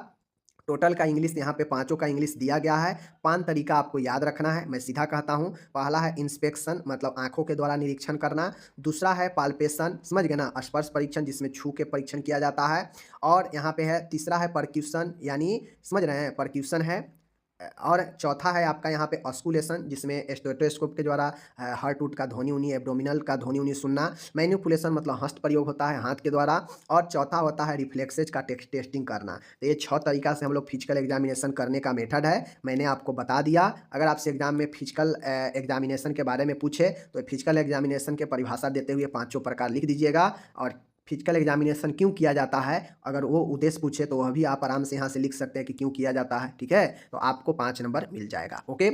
टोटल का इंग्लिश यहाँ पे पाँचों का इंग्लिश दिया गया है। 5 तरीका आपको याद रखना है, मैं सीधा कहता हूँ। पहला है इंस्पेक्शन, मतलब आँखों के द्वारा निरीक्षण करना। दूसरा है पाल्पेशन, समझ गए ना, स्पर्श परीक्षण जिसमें छू के परीक्षण किया जाता है। और यहाँ पे है तीसरा है परक्यूशन, यानी समझ रहे हैं परक्यूशन है। और चौथा है आपका यहाँ पे ऑस्कुलेशन, जिसमें स्टेथोस्कोप के द्वारा हार्ट वुड का ध्वनि-उनी, एब्डोमिनल का ध्वनि-उनी सुनना। मैनिपुलेशन मतलब हस्त प्रयोग होता है हाथ के द्वारा। और चौथा होता है रिफ्लेक्सेज का टेस्टिंग करना। तो ये 6 तरीका से हम लोग फिजिकल एग्जामिनेशन करने का मेथड है, मैंने आपको बता दिया। अगर आपसे एग्जाम में फिजिकल एग्जामिनेशन के बारे में पूछे तो फिजिकल एग्जामिनेशन के परिभाषा देते हुए पाँचों प्रकार लिख दीजिएगा। और फिजिकल एग्जामिनेशन क्यों किया जाता है, अगर वो उद्देश्य पूछे तो वह भी आप आराम से यहाँ से लिख सकते हैं कि क्यों किया जाता है, ठीक है? तो आपको 5 नंबर मिल जाएगा, ओके।